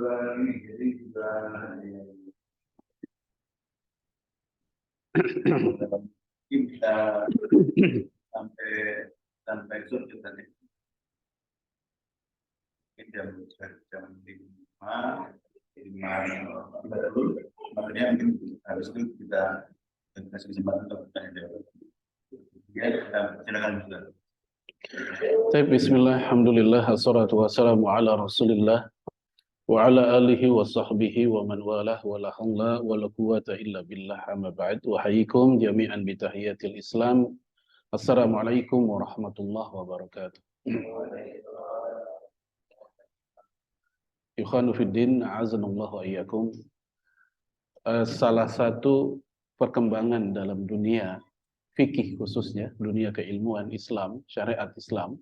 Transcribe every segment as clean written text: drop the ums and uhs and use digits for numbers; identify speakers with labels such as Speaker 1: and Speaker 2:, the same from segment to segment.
Speaker 1: jadi juga kita sampai sampai sore tadi jam 5 betul, makanya harus itu kita kasih kesempatan untuk bertanya jawab. Ya, silakan juga.
Speaker 2: Bismillah, alhamdulillah, wassalatu wassalamu ala rasulillah wa ala alihi wa sahbihi wa man walah wa la hawla wa la quwata illa billah amma ba'd. Wa hayyikum jami'an bi tahiyatil Islam. Assalamualaikum warahmatullahi wabarakatuh. Ikhwanu fiddin, a'azanallahu wa iyyakum. Salah satu perkembangan dalam dunia fikih khususnya, dunia keilmuan Islam, syariat Islam,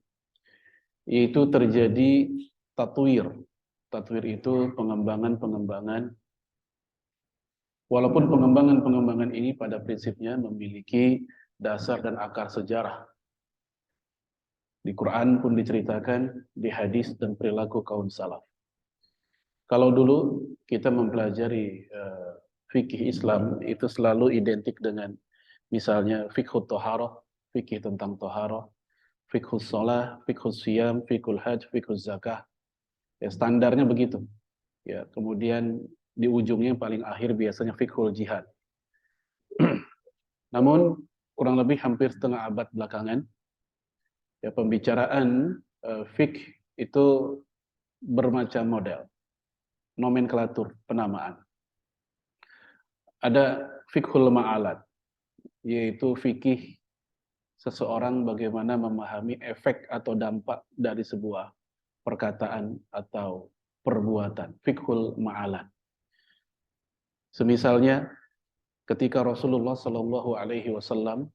Speaker 2: yaitu terjadi tatwir. Tatwir itu pengembangan-pengembangan, walaupun pengembangan-pengembangan ini pada prinsipnya memiliki dasar dan akar sejarah. Di Quran pun diceritakan, di hadis dan perilaku kaum salaf. Kalau dulu kita mempelajari fikih Islam, itu selalu identik dengan misalnya fiqhut thaharah, fikih tentang thaharah, fiqhus shalah, fiqhus siyam, fiqhul hajj, fiqhus zakah. Ya, standarnya begitu. Ya, kemudian di ujungnya yang paling akhir biasanya fiqhul jihad. Namun kurang lebih hampir setengah abad belakangan, ya, pembicaraan fikih itu bermacam model, nomenklatur, penamaan. Ada fiqhul ma'alat, yaitu fikih seseorang bagaimana memahami efek atau dampak dari sebuah perkataan atau perbuatan, fiqhul ma'alat. Semisalnya ketika Rasulullah Shallallahu Alaihi Wasallam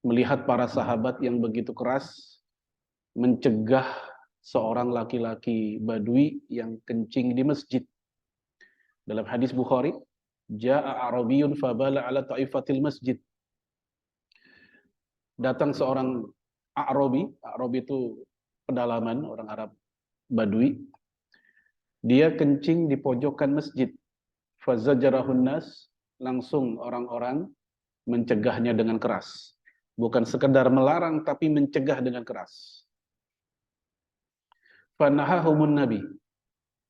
Speaker 2: melihat para sahabat yang begitu keras mencegah seorang laki-laki Badui yang kencing di masjid. Dalam hadis Bukhari, Ja'a Arabiyun fabala ala ta'ifatil masjid. Datang seorang Arabi itu pedalaman, orang Arab Badui. Dia kencing di pojokan masjid. Fazajarahun nas, langsung orang-orang mencegahnya dengan keras. Bukan sekedar melarang, tapi mencegah dengan keras. Fanahahumun nabi.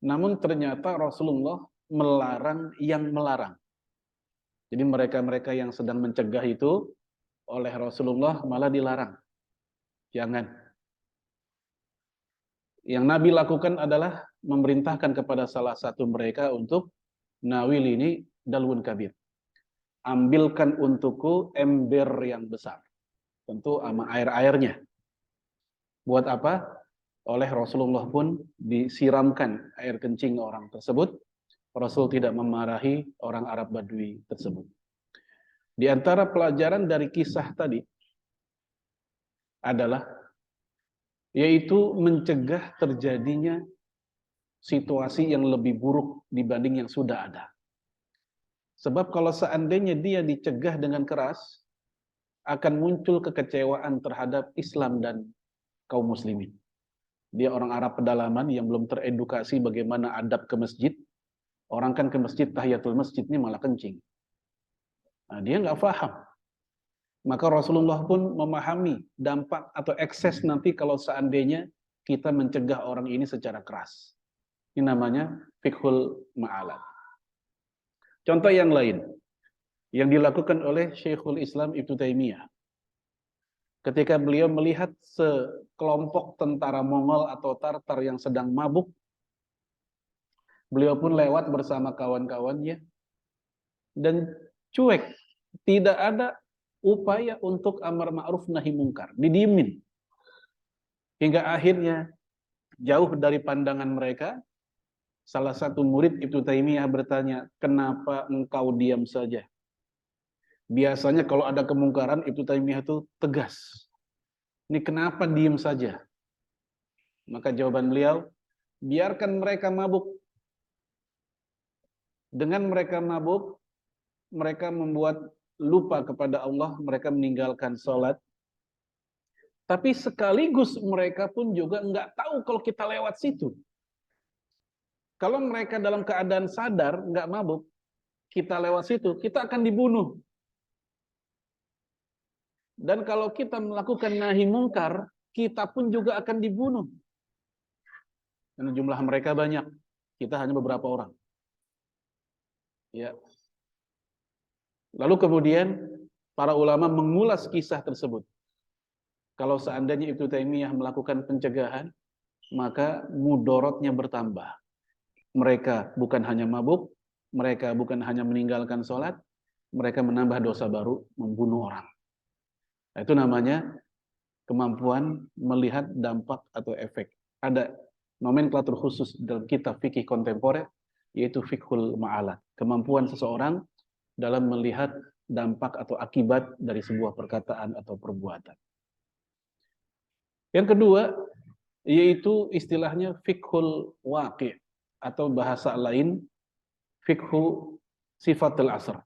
Speaker 2: Namun ternyata Rasulullah melarang yang melarang. Jadi mereka-mereka yang sedang mencegah itu oleh Rasulullah malah dilarang. Jangan. Yang Nabi lakukan adalah memerintahkan kepada salah satu mereka untuk nawil ini dalwun kabir. Ambilkan untukku ember yang besar. Tentu sama air-airnya. Buat apa? Oleh Rasulullah pun disiramkan air kencing orang tersebut. Rasul tidak memarahi orang Arab Badui tersebut. Di antara pelajaran dari kisah tadi adalah yaitu mencegah terjadinya situasi yang lebih buruk dibanding yang sudah ada. Sebab kalau seandainya dia dicegah dengan keras, akan muncul kekecewaan terhadap Islam dan kaum muslimin. Dia orang Arab pedalaman yang belum teredukasi bagaimana adab ke masjid. Orang kan ke masjid, tahiyatul masjid ini malah kencing. Nah, dia nggak paham. Maka Rasulullah pun memahami dampak atau ekses nanti kalau seandainya kita mencegah orang ini secara keras. Ini namanya fiqhul ma'alat. Contoh yang lain yang dilakukan oleh Syekhul Islam Ibnu Taimiyah. Ketika beliau melihat sekelompok tentara Mongol atau Tartar yang sedang mabuk, beliau pun lewat bersama kawan-kawannya dan cuek, tidak ada upaya untuk amar ma'ruf nahi mungkar, didiemin. Hingga akhirnya jauh dari pandangan mereka, salah satu murid Ibnu Taimiyah bertanya, "Kenapa engkau diam saja?" Biasanya kalau ada kemungkaran Ibnu Taimiyah itu tegas. Ini kenapa diam saja? Maka jawaban beliau, biarkan mereka mabuk. Dengan mereka mabuk, mereka membuat lupa kepada Allah, mereka meninggalkan sholat. Tapi sekaligus mereka pun juga nggak tahu kalau kita lewat situ. Kalau mereka dalam keadaan sadar, nggak mabuk, kita lewat situ, kita akan dibunuh. Dan kalau kita melakukan nahi mungkar, kita pun juga akan dibunuh. Dan jumlah mereka banyak, kita hanya beberapa orang. Ya. Lalu kemudian para ulama mengulas kisah tersebut. Kalau seandainya Ibnu Taimiyah melakukan pencegahan, maka mudorotnya bertambah. Mereka bukan hanya mabuk, mereka bukan hanya meninggalkan sholat, mereka menambah dosa baru, membunuh orang. Nah, itu namanya kemampuan melihat dampak atau efek. Ada nomenklatur khusus dalam kitab fikih kontemporer, yaitu fikhul ma'alat. Kemampuan seseorang dalam melihat dampak atau akibat dari sebuah perkataan atau perbuatan. Yang kedua, yaitu istilahnya fikhul waqi' atau bahasa lain fikhu sifatul asr.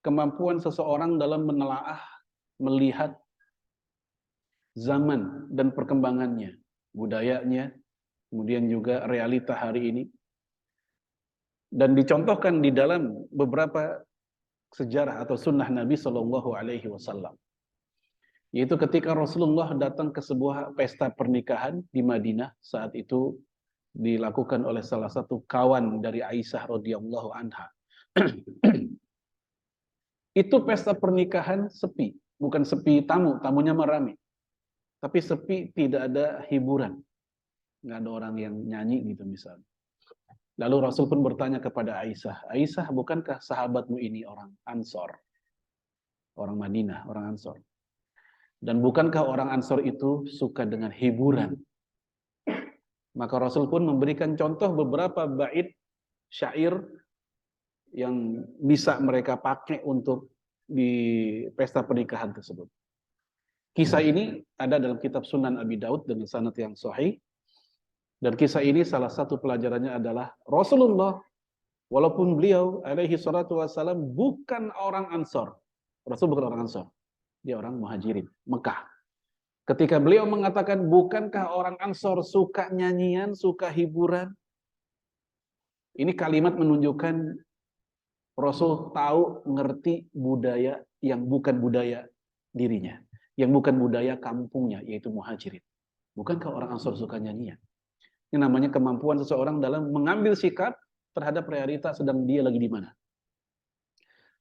Speaker 2: Kemampuan seseorang dalam menelaah, melihat zaman dan perkembangannya, budayanya, kemudian juga realita hari ini. Dan dicontohkan di dalam beberapa sejarah atau sunnah Nabi Shallallahu Alaihi Wasallam. Yaitu ketika Rasulullah datang ke sebuah pesta pernikahan di Madinah, saat itu dilakukan oleh salah satu kawan dari Aisyah radhiyallahu anha. Itu pesta pernikahan sepi, bukan sepi tamu, tamunya merame. Tapi sepi, tidak ada hiburan. Nggak ada orang yang nyanyi gitu misalnya. Lalu Rasul pun bertanya kepada Aisyah, Aisyah, bukankah sahabatmu ini orang Ansor? Orang Madinah, orang Ansor. Dan bukankah orang Ansor itu suka dengan hiburan? Maka Rasul pun memberikan contoh beberapa bait syair yang bisa mereka pakai untuk di pesta pernikahan tersebut. Kisah ini ada dalam kitab Sunan Abi Daud dengan sanad yang sahih. Dan kisah ini salah satu pelajarannya adalah Rasulullah, walaupun beliau alaihi salatu wassalam bukan orang Ansor. Rasul bukan orang Ansor. Dia orang Muhajirin, Mekah. Ketika beliau mengatakan, bukankah orang Ansor suka nyanyian, suka hiburan? Ini kalimat menunjukkan Rasul tahu, ngerti budaya yang bukan budaya dirinya. Yang bukan budaya kampungnya, yaitu Muhajirin. Bukankah orang Ansor suka nyanyian? Ini namanya kemampuan seseorang dalam mengambil sikap terhadap realitas sedang dia lagi di mana.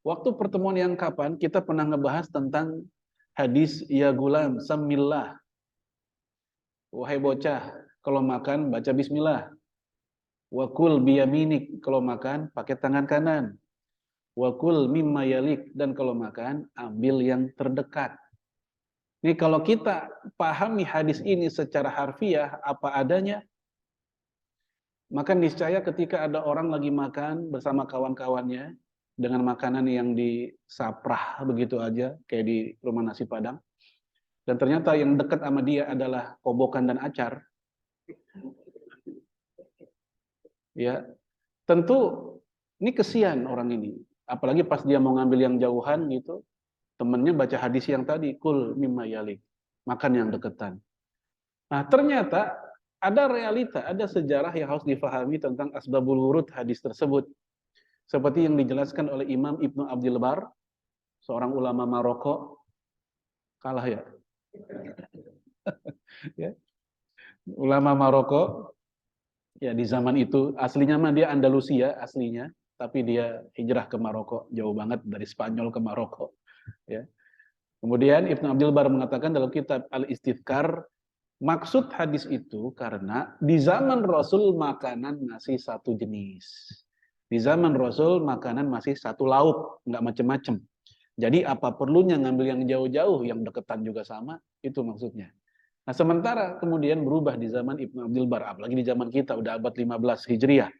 Speaker 2: Waktu pertemuan yang kapan kita pernah ngebahas tentang hadis ya gulam samillah. Wahai bocah, kalau makan baca bismillah. Wa kul biyaminik, kalau makan pakai tangan kanan. Wa kul mimma yalik, dan kalau makan ambil yang terdekat. Ini kalau kita pahami hadis ini secara harfiah apa adanya, maka niscaya ketika ada orang lagi makan bersama kawan-kawannya dengan makanan yang disaprah begitu aja, kayak di rumah nasi Padang, dan ternyata yang dekat sama dia adalah kobokan dan acar, ya tentu ini kesian orang ini. Apalagi pas dia mau ngambil yang jauhan gitu, temennya baca hadis yang tadi, kul mimma yalik, makan yang deketan. Nah ternyata ada realita, ada sejarah yang harus difahami tentang asbabul wurud hadis tersebut. Seperti yang dijelaskan oleh Imam Ibnu Abdul Bar, seorang ulama Maroko. Kalah ya? Ya. Ulama Maroko, ya di zaman itu, aslinya mah dia Andalusia, aslinya. Tapi dia hijrah ke Maroko, jauh banget dari Spanyol ke Maroko. Ya. Kemudian Ibnu Abdul Bar mengatakan dalam kitab Al-Istidhkar, maksud hadis itu karena di zaman Rasul makanan masih satu jenis. Di zaman Rasul makanan masih satu lauk, nggak macem-macem. Jadi apa perlunya ngambil yang jauh-jauh, yang deketan juga sama, itu maksudnya. Nah sementara kemudian berubah di zaman Ibnu Abdul Bar, apalagi di zaman kita udah abad 15 Hijriah.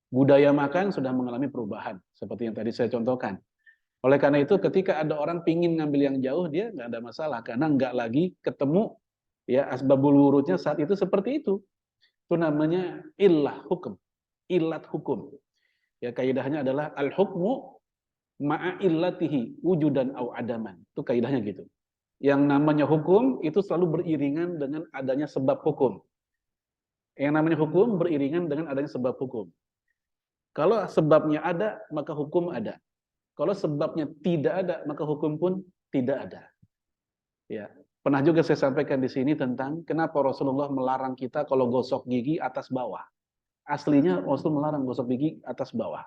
Speaker 2: Budaya makan sudah mengalami perubahan, seperti yang tadi saya contohkan. Oleh karena itu ketika ada orang pingin ngambil yang jauh, dia nggak ada masalah, karena nggak lagi ketemu ya asbabul wurudnya saat itu seperti itu. Itu namanya illah hukum, illat hukum. Ya kaidahnya adalah al-hukmu ma'a illatihi wujudan au adaman. Itu kaidahnya gitu. Yang namanya hukum itu selalu beriringan dengan adanya sebab hukum. Yang namanya hukum beriringan dengan adanya sebab hukum. Kalau sebabnya ada, maka hukum ada. Kalau sebabnya tidak ada, maka hukum pun tidak ada. Ya, pernah juga saya sampaikan di sini tentang kenapa Rasulullah melarang kita kalau gosok gigi atas bawah. Aslinya Rasul melarang gosok gigi atas bawah.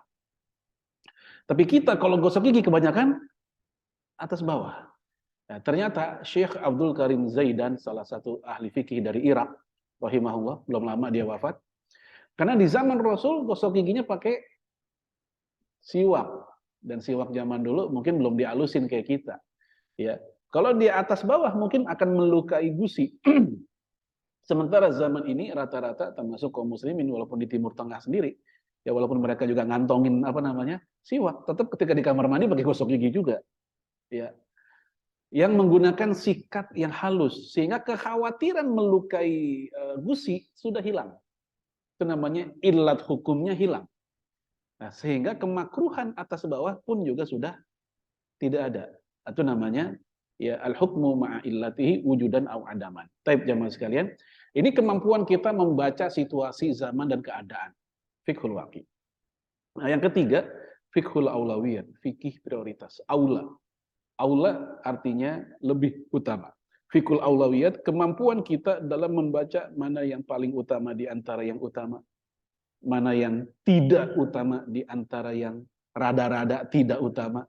Speaker 2: Tapi kita kalau gosok gigi kebanyakan atas bawah. Nah, ternyata Syekh Abdul Karim Zaidan, salah satu ahli fikih dari Irak, rahimahullah, belum lama dia wafat. Karena di zaman Rasul gosok giginya pakai siwak, dan siwak zaman dulu mungkin belum dihalusin kayak kita. Ya, kalau di atas bawah mungkin akan melukai gusi. Sementara zaman ini rata-rata termasuk kaum muslimin walaupun di Timur Tengah sendiri, ya walaupun mereka juga ngantongin siwak, tetap ketika di kamar mandi pakai gosok gigi juga. Ya, yang menggunakan sikat yang halus sehingga kekhawatiran melukai gusi sudah hilang. Itu namanya illat hukumnya hilang. Nah, sehingga kemakruhan atas bawah pun juga sudah tidak ada. Itu namanya ya al-hukmu ma'a illatihi wujudan au adaman. Taib jamaah sekalian, ini kemampuan kita membaca situasi zaman dan keadaan. Fiqhul waqi. Nah, yang ketiga, fiqhul aulawiyat, fikih prioritas, aula. Aula artinya lebih utama. Fikul aulawiyat, kemampuan kita dalam membaca mana yang paling utama di antara yang utama, mana yang tidak utama di antara yang rada-rada tidak utama,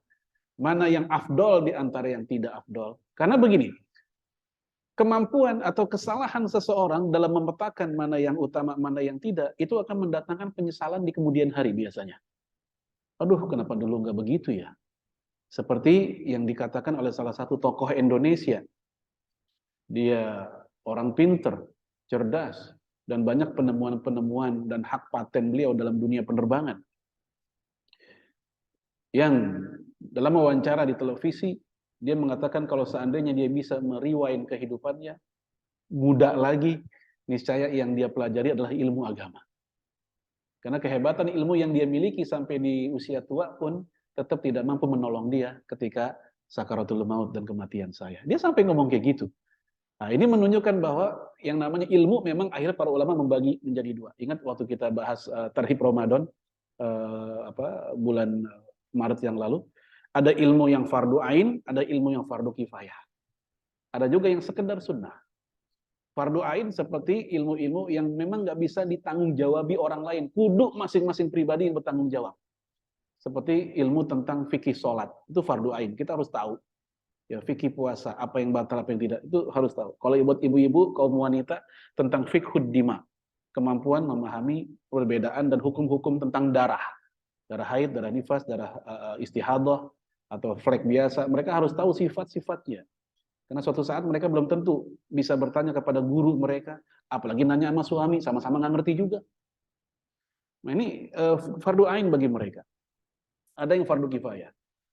Speaker 2: mana yang afdol di antara yang tidak afdol. Karena begini, kemampuan atau kesalahan seseorang dalam memetakan mana yang utama, mana yang tidak, itu akan mendatangkan penyesalan di kemudian hari biasanya. Aduh, kenapa dulu nggak begitu ya? Seperti yang dikatakan oleh salah satu tokoh Indonesia. Dia orang pinter, cerdas, dan banyak penemuan-penemuan dan hak paten beliau dalam dunia penerbangan. Yang dalam wawancara di televisi, dia mengatakan kalau seandainya dia bisa meriwain kehidupannya, muda lagi, niscaya yang dia pelajari adalah ilmu agama. Karena kehebatan ilmu yang dia miliki sampai di usia tua pun tetap tidak mampu menolong dia ketika sakaratul maut dan kematian saya. Dia sampai ngomong kayak gitu. Nah, ini menunjukkan bahwa yang namanya ilmu memang akhirnya para ulama membagi menjadi dua. Ingat waktu kita bahas Tarhib Ramadan bulan Maret yang lalu, ada ilmu yang fardu ain, ada ilmu yang fardu kifayah. Ada juga yang sekedar sunnah. Fardu ain seperti ilmu-ilmu yang memang nggak bisa ditanggung jawabi orang lain. Kudu masing-masing pribadi yang bertanggung jawab. Seperti ilmu tentang fikih sholat, itu fardu ain, kita harus tahu. Ya, fikih puasa, apa yang batal, apa yang tidak, itu harus tahu. Kalau buat ibu-ibu, kaum wanita, tentang fikhud dima, kemampuan memahami perbedaan dan hukum-hukum tentang darah. Darah haid, darah nifas, darah istihadah, atau flek biasa, mereka harus tahu sifat-sifatnya. Karena suatu saat mereka belum tentu bisa bertanya kepada guru mereka, apalagi nanya sama suami, sama-sama nggak ngerti juga. Nah, ini fardu ain bagi mereka. Ada yang fardu kifayah.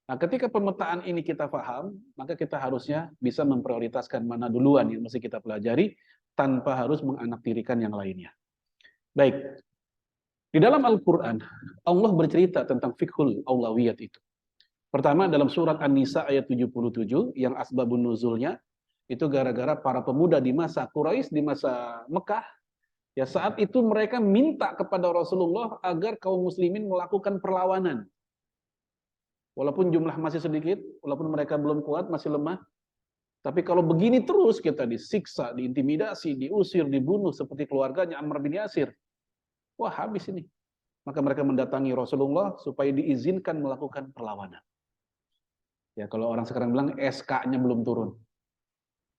Speaker 2: Nah, ketika pemetaan ini kita paham, maka kita harusnya bisa memprioritaskan mana duluan yang mesti kita pelajari tanpa harus menganaktirikan yang lainnya. Baik. Di dalam Al-Qur'an, Allah bercerita tentang fiqhul aulawiyat itu. Pertama dalam surat An-Nisa ayat 77 yang asbabun nuzulnya itu gara-gara para pemuda di masa Quraisy, di masa Mekah, ya saat itu mereka minta kepada Rasulullah agar kaum muslimin melakukan perlawanan. Walaupun jumlah masih sedikit, walaupun mereka belum kuat, masih lemah. Tapi kalau begini terus kita disiksa, diintimidasi, diusir, dibunuh seperti keluarganya Ammar bin Yasir. Wah, habis ini. Maka mereka mendatangi Rasulullah supaya diizinkan melakukan perlawanan. Ya, kalau orang sekarang bilang SK-nya belum turun.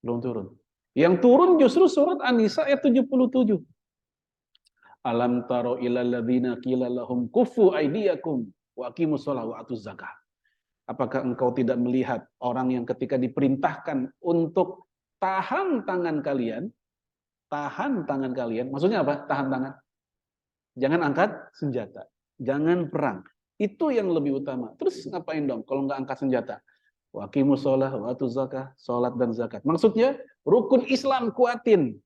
Speaker 2: Belum turun. Yang turun justru surat An-Nisa ayat 77. Alam taro ilal ladzina qila lahum kuffu aydiyakum wa aqimus shalah wa atuz zakah. Apakah engkau tidak melihat orang yang ketika diperintahkan untuk tahan tangan kalian, maksudnya apa? Tahan tangan. Jangan angkat senjata, jangan perang. Itu yang lebih utama. Terus ngapain dong kalau nggak angkat senjata? Wa aqimus shalah wa atuz zakah, salat dan zakat. Maksudnya rukun Islam kuatin.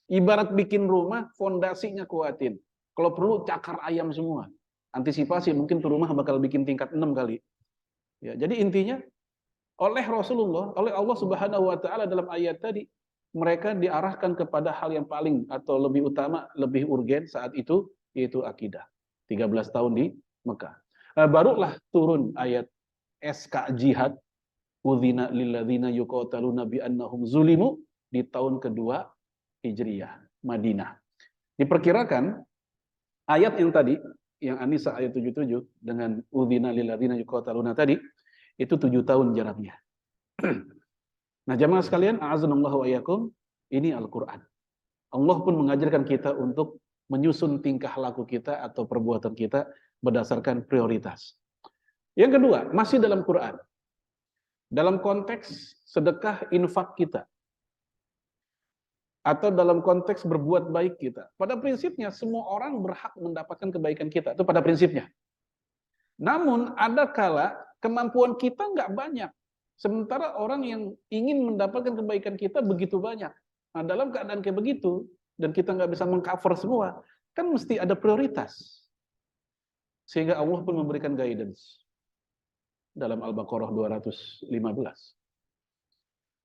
Speaker 2: Ibarat bikin rumah, fondasinya kuatin. Kalau perlu cakar ayam semua. Antisipasi mungkin tuh rumah bakal bikin tingkat 6 kali. Ya, jadi intinya oleh Rasulullah, oleh Allah Subhanahu wa taala dalam ayat tadi, mereka diarahkan kepada hal yang paling atau lebih utama, lebih urgen saat itu, yaitu akidah. 13 tahun di Mekah. Barulah turun ayat SK jihad, udzina lilladzina yuqataluna bi annahum zulimu, di tahun kedua Hijriyah, Madinah. Diperkirakan ayat yang tadi, yang An-Nisa ayat 77 dengan udzina lilladzina yuqataluna tadi, itu 7 tahun jaraknya. Nah, jamaah sekalian, a'azanallahu wa iyyakum, ini Al-Qur'an. Allah pun mengajarkan kita untuk menyusun tingkah laku kita atau perbuatan kita berdasarkan prioritas. Yang kedua, masih dalam Quran. Dalam konteks sedekah infak kita. Atau dalam konteks berbuat baik kita. Pada prinsipnya, semua orang berhak mendapatkan kebaikan kita. Itu pada prinsipnya. Namun, ada kala kemampuan kita nggak banyak. Sementara orang yang ingin mendapatkan kebaikan kita begitu banyak. Nah, dalam keadaan kayak begitu, dan kita nggak bisa mengcover semua, kan mesti ada prioritas. Sehingga Allah pun memberikan guidance. Dalam Al-Baqarah 215.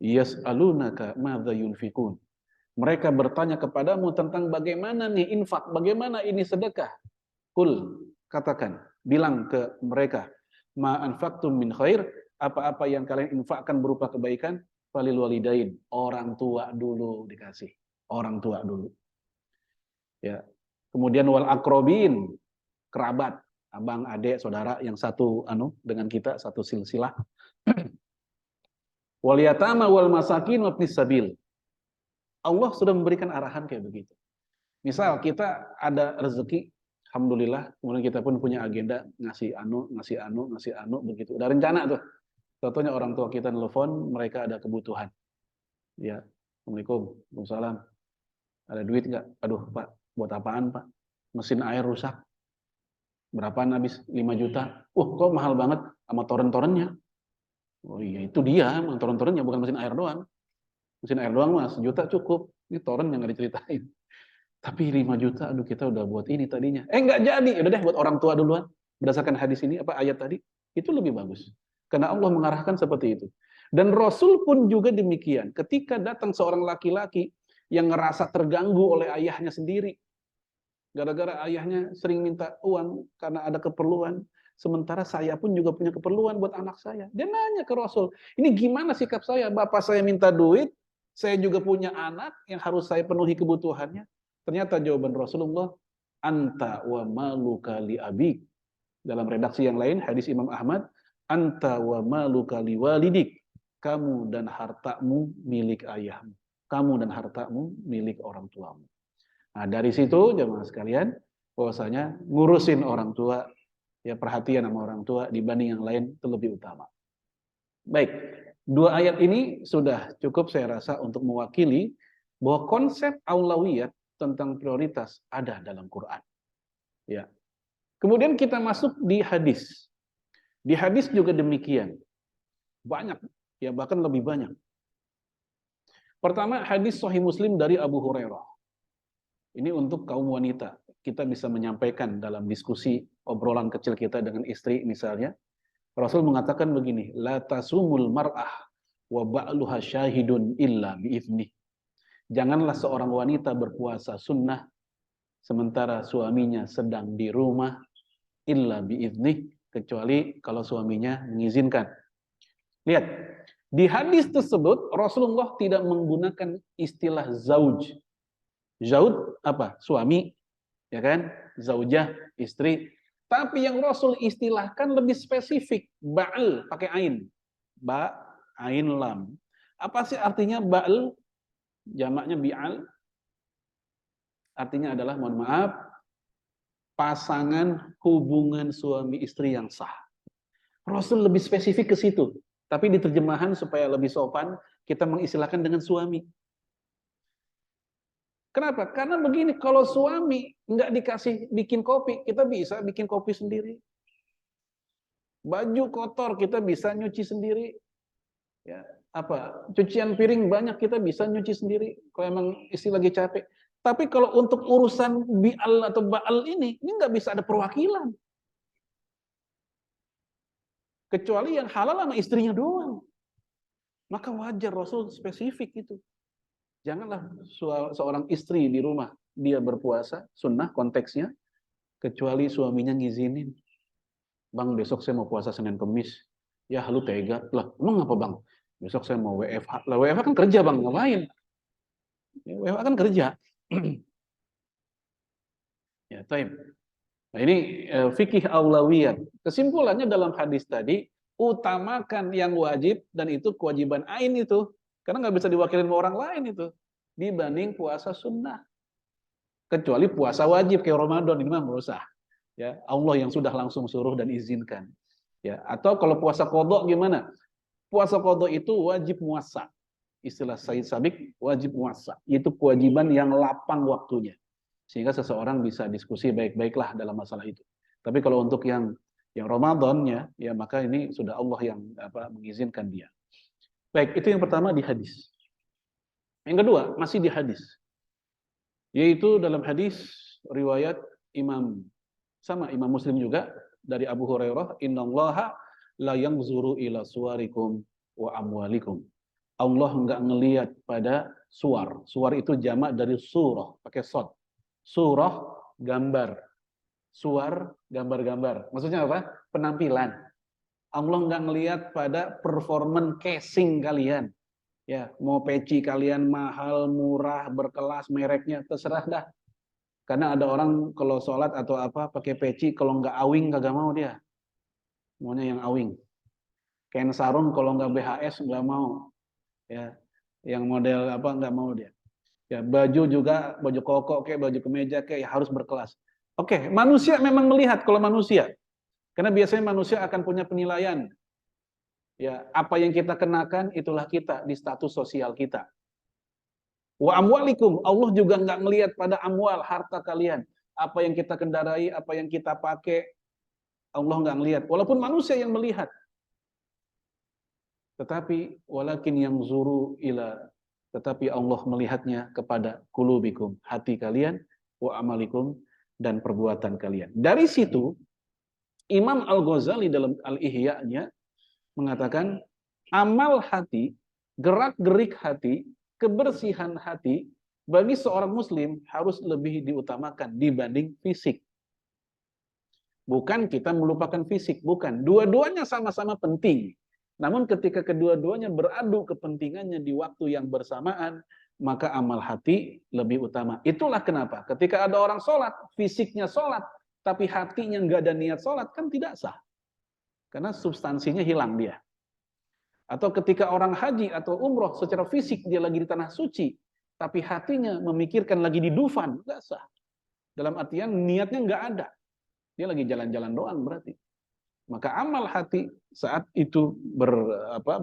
Speaker 2: Yas'alunaka madza yunfikun. Mereka bertanya kepadamu tentang bagaimana nih infak, bagaimana ini sedekah. Kul, katakan, bilang ke mereka, ma anfaqtum min khair, apa-apa yang kalian infakkan berupa kebaikan, falil walidain, orang tua dulu dikasih, orang tua dulu. Ya. Kemudian wal aqrabin, kerabat, abang, adik, saudara yang satu dengan kita, satu silsilah. Wal yatama wal masakin wabnis sabil. Allah sudah memberikan arahan kayak begitu. Misal kita ada rezeki, alhamdulillah, kemudian kita pun punya agenda ngasih anu begitu. Udah rencana tuh. Contohnya orang tua kita nelfon, mereka ada kebutuhan. Ya, Assalamualaikum, Waalaikumsalam. Ada duit nggak? Aduh, Pak, buat apaan, Pak? Mesin air rusak. Berapaan habis? 5 juta. Kok mahal banget sama toren-torennya? Oh iya, itu dia, toren-torennya bukan mesin air doang. Mesin air doang mas, 1 juta cukup. Ini toren yang nggak diceritain. Tapi 5 juta, aduh kita udah buat ini tadinya. Nggak jadi. Udah deh buat orang tua duluan. Berdasarkan hadis ini, ayat tadi, itu lebih bagus. Karena Allah mengarahkan seperti itu. Dan Rasul pun juga demikian. Ketika datang seorang laki-laki yang ngerasa terganggu oleh ayahnya sendiri. Gara-gara ayahnya sering minta uang karena ada keperluan. Sementara saya pun juga punya keperluan buat anak saya. Dia nanya ke Rasul, ini gimana sikap saya? Bapak saya minta duit, saya juga punya anak yang harus saya penuhi kebutuhannya. Ternyata jawaban Rasulullah, anta wa maluka li abik. Dalam redaksi yang lain, hadis Imam Ahmad, anta wa maluka li walidik. Kamu dan hartamu milik ayahmu. Kamu dan hartamu milik orang tuamu. Nah, dari situ jemaah sekalian, bahwasanya ngurusin orang tua, ya perhatian sama orang tua dibanding yang lain itu lebih utama. Baik, 2 ayat ini sudah cukup saya rasa untuk mewakili bahwa konsep aulawiyat tentang prioritas ada dalam Quran. Ya. Kemudian kita masuk di hadis. Di hadis juga demikian. Banyak, ya bahkan lebih banyak. Pertama, hadis Sahih Muslim dari Abu Hurairah. Ini untuk kaum wanita. Kita bisa menyampaikan dalam diskusi obrolan kecil kita dengan istri misalnya. Rasul mengatakan begini, la tasumul mar'ah wa ba'luha syahidun illa bi'idnih. Janganlah seorang wanita berpuasa sunnah sementara suaminya sedang di rumah illa bi'idnih, kecuali kalau suaminya mengizinkan. Lihat, di hadis tersebut Rasulullah tidak menggunakan istilah zauj. Zauj apa? Suami, ya kan? Zaujah, istri. Tapi yang Rasul istilahkan lebih spesifik, ba'al pakai ain. Ba, ain lam. Apa sih artinya ba'al? Jamaknya bi'al. Artinya adalah, mohon maaf, pasangan hubungan suami istri yang sah. Rasul lebih spesifik ke situ. Tapi di terjemahan supaya lebih sopan, kita mengistilahkan dengan suami. Kenapa? Karena begini, kalau suami nggak dikasih bikin kopi, kita bisa bikin kopi sendiri. Baju kotor kita bisa nyuci sendiri. Ya, cucian piring banyak kita bisa nyuci sendiri. Kalau emang istri lagi capek. Tapi kalau untuk urusan bi'al atau ba'al ini nggak bisa ada perwakilan. Kecuali yang halal sama istrinya doang. Maka wajar Rasul spesifik itu. Janganlah seorang istri di rumah dia berpuasa, sunnah konteksnya. kecuali suaminya ngizinin. Bang, besok saya mau puasa Senin Kemis. Ya, lu tega. Lah, emang apa bang? Besok saya mau WFH. Lah, WFH kan kerja bang, ngapain? Ya, WFH kan kerja. Ya, taib. Nah, ini fikih aulawiyat. Kesimpulannya dalam hadis tadi, utamakan yang wajib, dan itu kewajiban ain itu. Karena nggak bisa diwakilin sama orang lain itu. Dibanding puasa sunnah. Kecuali puasa wajib kayak Ramadan, ini mah nggak usah. Ya, Allah yang sudah langsung suruh dan izinkan. Ya, atau kalau puasa qadha gimana? Puasa qadha itu wajib muassa. Istilah Sayyid Sabiq, wajib muassa. Itu kewajiban yang lapang waktunya. Sehingga seseorang bisa diskusi baik-baiklah dalam masalah itu. Tapi kalau untuk yang Ramadan ya maka ini sudah Allah yang mengizinkan dia. Baik, itu yang pertama di hadis. Yang kedua, masih di hadis. Yaitu dalam hadis riwayat Imam Muslim juga dari Abu Hurairah, innallaha la yanzuru ila suwarikum wa amwalikum. Allah enggak ngelihat pada suwar. Suwar itu jamak dari surah, pakai shad. Surah gambar. Suwar gambar-gambar. Maksudnya apa? Penampilan. Allah enggak ngelihat pada performan casing kalian. Ya, mau peci kalian mahal, murah, berkelas, mereknya terserah dah. Karena ada orang kalau sholat atau apa pakai peci, kalau nggak awing kagak mau dia. Maunya yang awing. Kain sarung kalau nggak BHS nggak mau. Ya, yang model apa nggak mau dia. Ya, baju juga, baju koko kayak baju kemeja kayak ya harus berkelas. Oke, manusia memang melihat kalau manusia. Karena biasanya manusia akan punya penilaian. Ya, apa yang kita kenakan itulah kita di status sosial kita. Wa amwalikum, Allah juga nggak ngelihat pada amwal, harta kalian. Apa yang kita kendarai, apa yang kita pakai, Allah nggak ngelihat. Walaupun manusia yang melihat. Tetapi, walakin yang zuru ila, tetapi Allah melihatnya kepada kulubikum, hati kalian, wa amalikum, dan perbuatan kalian. Dari situ, Imam Al-Ghazali dalam Al-Ihya-nya mengatakan, amal hati, gerak-gerik hati, kebersihan hati bagi seorang muslim harus lebih diutamakan dibanding fisik. Bukan kita melupakan fisik, bukan. Dua-duanya sama-sama penting. Namun ketika kedua-duanya beradu kepentingannya di waktu yang bersamaan, maka amal hati lebih utama. Itulah kenapa ketika ada orang sholat, fisiknya sholat, tapi hatinya nggak ada niat sholat, kan tidak sah. Karena substansinya hilang dia. Atau ketika orang haji atau umroh secara fisik dia lagi di tanah suci, tapi hatinya memikirkan lagi di Dufan, nggak sah. Dalam artian niatnya nggak ada. Dia lagi jalan-jalan doang berarti. Maka amal hati saat itu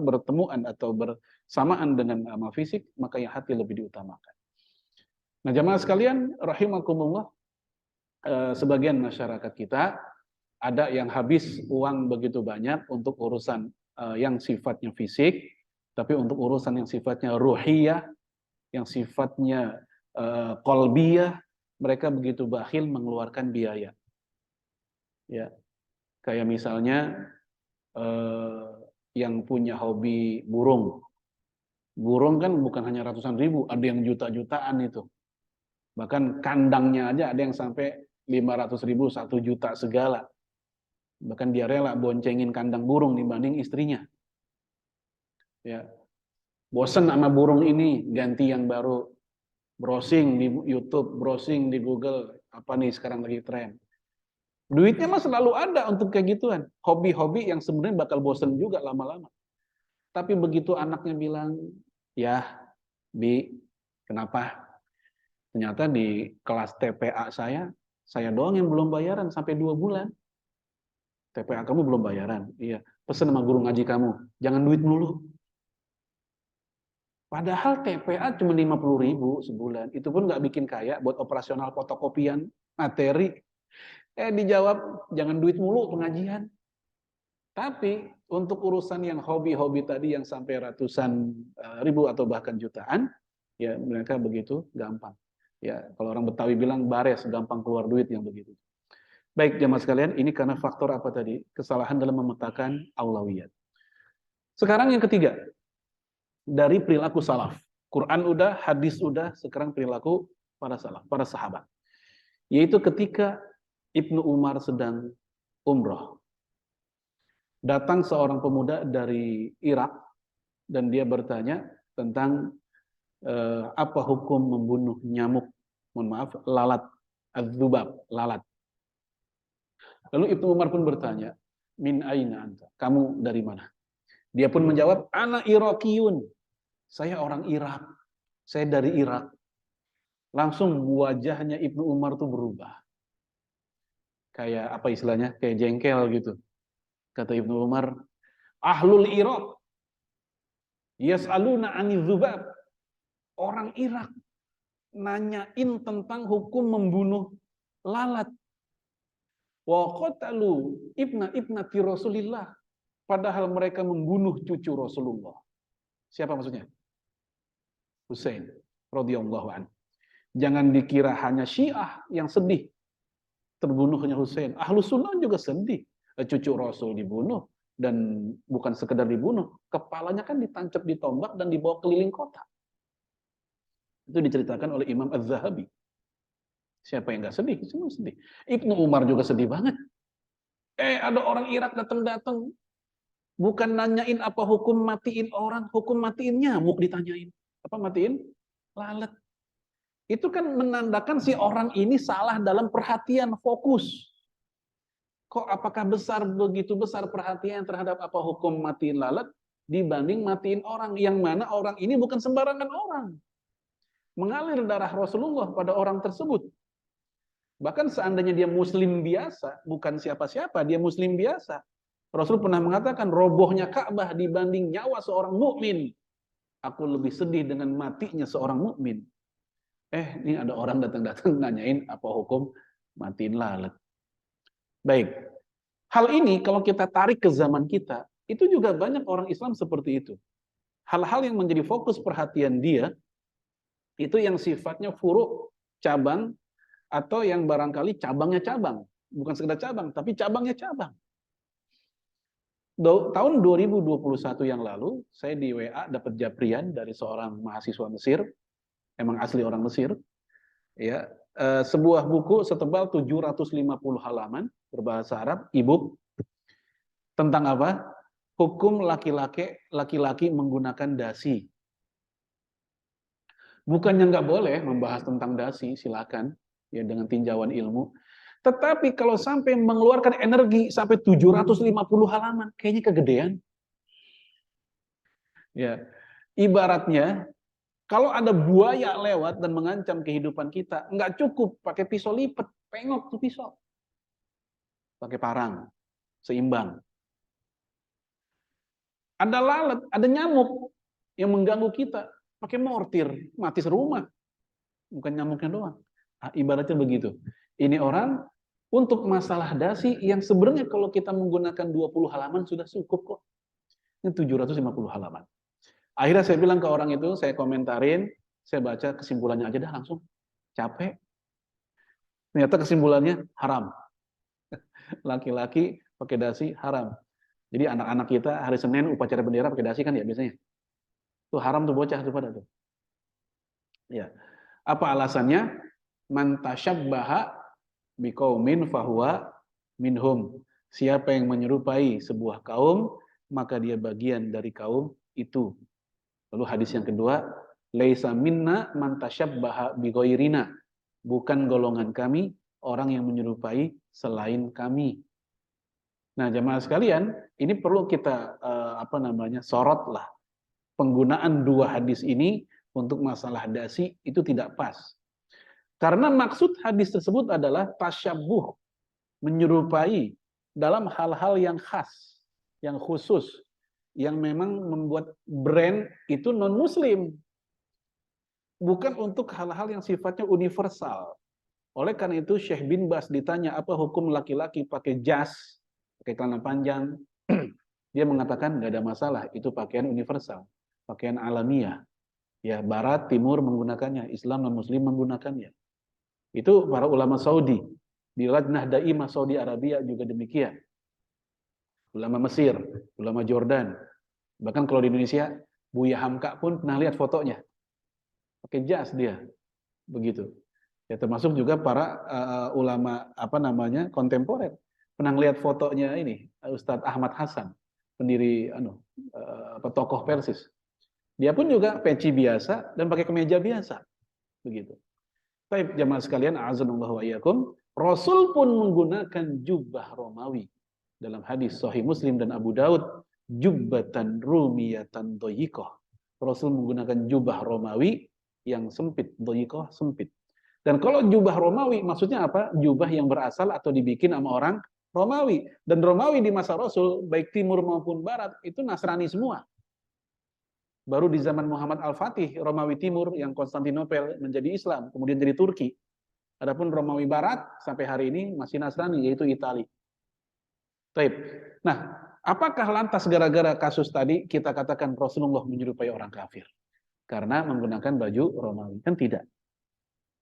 Speaker 2: bertemuan atau bersamaan dengan amal fisik, maka yang hati lebih diutamakan. Nah, jamaah sekalian, rahimakumullah, sebagian masyarakat kita ada yang habis uang begitu banyak untuk urusan yang sifatnya fisik, tapi untuk urusan yang sifatnya ruhiyah, yang sifatnya qalbiyah, mereka begitu bakhil mengeluarkan biaya. Ya, kayak misalnya yang punya hobi burung. Burung kan bukan hanya ratusan ribu, ada yang juta-jutaan itu. Bahkan kandangnya aja ada yang sampai 500.000, 1 juta segala. Bahkan dia rela boncengin kandang burung dibanding istrinya. Ya. Bosen sama burung ini, ganti yang baru. Browsing di YouTube, browsing di Google, apa nih sekarang lagi tren. Duitnya mah selalu ada untuk kayak gituan. Hobi-hobi yang sebenarnya bakal bosen juga lama-lama. Tapi begitu anaknya bilang, ya, Bi, kenapa? Ternyata di kelas TPA saya doang yang belum bayaran sampai 2 bulan. TPA kamu belum bayaran. Iya, pesen sama guru ngaji kamu. Jangan duit mulu. Padahal TPA cuma 50.000 sebulan. Itu pun nggak bikin kaya buat operasional fotokopian materi. Dijawab, jangan duit mulu pengajian. Tapi untuk urusan yang hobi-hobi tadi yang sampai ratusan ribu atau bahkan jutaan, ya mereka begitu gampang. Ya, kalau orang Betawi bilang bares, gampang keluar duit yang begitu. Baik, jamaah sekalian, ini karena faktor apa tadi? Kesalahan dalam memetakan aulawiyat. Sekarang yang ketiga, dari perilaku salaf. Quran udah, hadis udah, sekarang perilaku para salaf, para sahabat. Yaitu ketika Ibnu Umar sedang umroh. Datang seorang pemuda dari Irak dan dia bertanya tentang apa hukum membunuh nyamuk, mohon maaf, lalat, az-zubab, lalat. Lalu Ibnu Umar pun bertanya, min aina anta? Kamu dari mana? Dia pun menjawab, ana Irakiyun. Saya orang Irak. Saya dari Irak. Langsung wajahnya Ibnu Umar tuh berubah. Kayak apa istilahnya? Kayak jengkel gitu. Kata Ibnu Umar, ahlul Irak yas'aluna 'anil dzubab. Orang Irak nanyain tentang hukum membunuh lalat. Wa qatalu ibnati Rasulillah. Padahal mereka membunuh cucu Rasulullah. Siapa maksudnya? Husain radhiyallahu anhu. Jangan dikira hanya Syiah yang sedih terbunuhnya Husain. Ahlus Sunnah juga sedih. Cucu Rasul dibunuh, dan bukan sekedar dibunuh, kepalanya kan ditancap di tombak dan dibawa keliling kota. Itu diceritakan oleh Imam Az-Zahabi. Siapa yang nggak sedih? Semua sedih. Ibnu Umar juga sedih banget. Ada orang Irak datang-datang, bukan nanyain apa hukum matiin orang, hukum matiin nyamuk ditanyain. Apa matiin? Lalat. Itu kan menandakan si orang ini salah dalam perhatian, fokus. Kok apakah begitu besar perhatian terhadap apa hukum matiin lalat dibanding matiin orang, yang mana orang ini bukan sembarangan orang. Mengalir darah Rasulullah pada orang tersebut. Bahkan seandainya dia muslim biasa, bukan siapa-siapa, dia muslim biasa. Rasul pernah mengatakan, robohnya Ka'bah dibanding nyawa seorang mukmin. Aku lebih sedih dengan matinya seorang mukmin. Ini ada orang datang-datang nanyain apa hukum matiin lalat. Baik, hal ini kalau kita tarik ke zaman kita, itu juga banyak orang Islam seperti itu. Hal-hal yang menjadi fokus perhatian dia, itu yang sifatnya furu', cabang, atau yang barangkali cabangnya cabang. Bukan sekedar cabang, tapi cabangnya cabang. Tahun 2021 yang lalu, saya di WA dapat japrian dari seorang mahasiswa Mesir, emang asli orang Mesir, ya, sebuah buku setebal 750 halaman berbahasa Arab, e-book, tentang apa? Hukum laki-laki menggunakan dasi. Bukannya nggak boleh membahas tentang dasi, silakan, ya, dengan tinjauan ilmu. Tetapi kalau sampai mengeluarkan energi sampai 750 halaman, kayaknya kegedean. Ya, ibaratnya kalau ada buaya lewat dan mengancam kehidupan kita, nggak cukup pakai pisau lipat, pengok tuh pisau. Pakai parang, seimbang. Ada lalat, ada nyamuk yang mengganggu kita, pakai mortir, mati serumah. Bukan nyamuknya doang. Ibaratnya begitu. Ini orang untuk masalah dasi yang sebenarnya kalau kita menggunakan 20 halaman sudah cukup kok. Ini 750 halaman. Akhirnya saya bilang ke orang itu, saya komentarin, saya baca kesimpulannya aja dah langsung. Capek. Ternyata kesimpulannya haram. Laki-laki pakai dasi haram. Jadi anak-anak kita hari Senin upacara bendera pakai dasi kan ya biasanya. Itu haram tuh bocah tuh pada tuh. Ya. Apa alasannya? Man tasyabbaha biqaumin fahuwa minhum. Siapa yang menyerupai sebuah kaum, maka dia bagian dari kaum itu. Lalu hadis yang kedua, laisa minna man tasyabbaha bighairina. Bukan golongan kami orang yang menyerupai selain kami. Nah, jemaah sekalian, ini perlu kita sorot lah. Penggunaan dua hadis ini untuk masalah dasi itu tidak pas. Karena maksud hadis tersebut adalah tasyabbuh, menyerupai dalam hal-hal yang khas, yang khusus, yang memang membuat brand itu non-muslim. Bukan untuk hal-hal yang sifatnya universal. Oleh karena itu Syekh bin Baz ditanya apa hukum laki-laki pakai jas, pakai celana panjang. Dia mengatakan nggak ada masalah, itu pakaian universal, pakaian alamiah. Ya, Barat, Timur menggunakannya, Islam dan Muslim menggunakannya. Itu para ulama Saudi. Di Lajnah Daimah Saudi Arabia juga demikian. Ulama Mesir, ulama Jordan. Bahkan kalau di Indonesia, Buya Hamka pun pernah lihat fotonya. Pakai jas dia. Begitu. Ya, termasuk juga para ulama kontemporer. Pernah lihat fotonya ini Ustadz Ahmad Hasan, pendiri tokoh Persis. Dia pun juga peci biasa dan pakai kemeja biasa, begitu. Baik, jamaah sekalian, a'azanallahu wa iyyakum, Rasul pun menggunakan jubah Romawi. Dalam hadis Sahih Muslim dan Abu Daud, jubbatan rumiyatan doyikoh. Rasul menggunakan jubah Romawi yang sempit, doyikoh sempit. Dan kalau jubah Romawi, maksudnya apa? Jubah yang berasal atau dibikin sama orang Romawi. Dan Romawi di masa Rasul, baik timur maupun barat, itu Nasrani semua. Baru di zaman Muhammad Al-Fatih, Romawi Timur yang Konstantinopel menjadi Islam, kemudian jadi Turki. Adapun Romawi Barat sampai hari ini masih Nasrani, yaitu Italia. Taib. Nah, apakah lantas gara-gara kasus tadi kita katakan Rasulullah menyerupai orang kafir? Karena menggunakan baju Romawi. Kan tidak.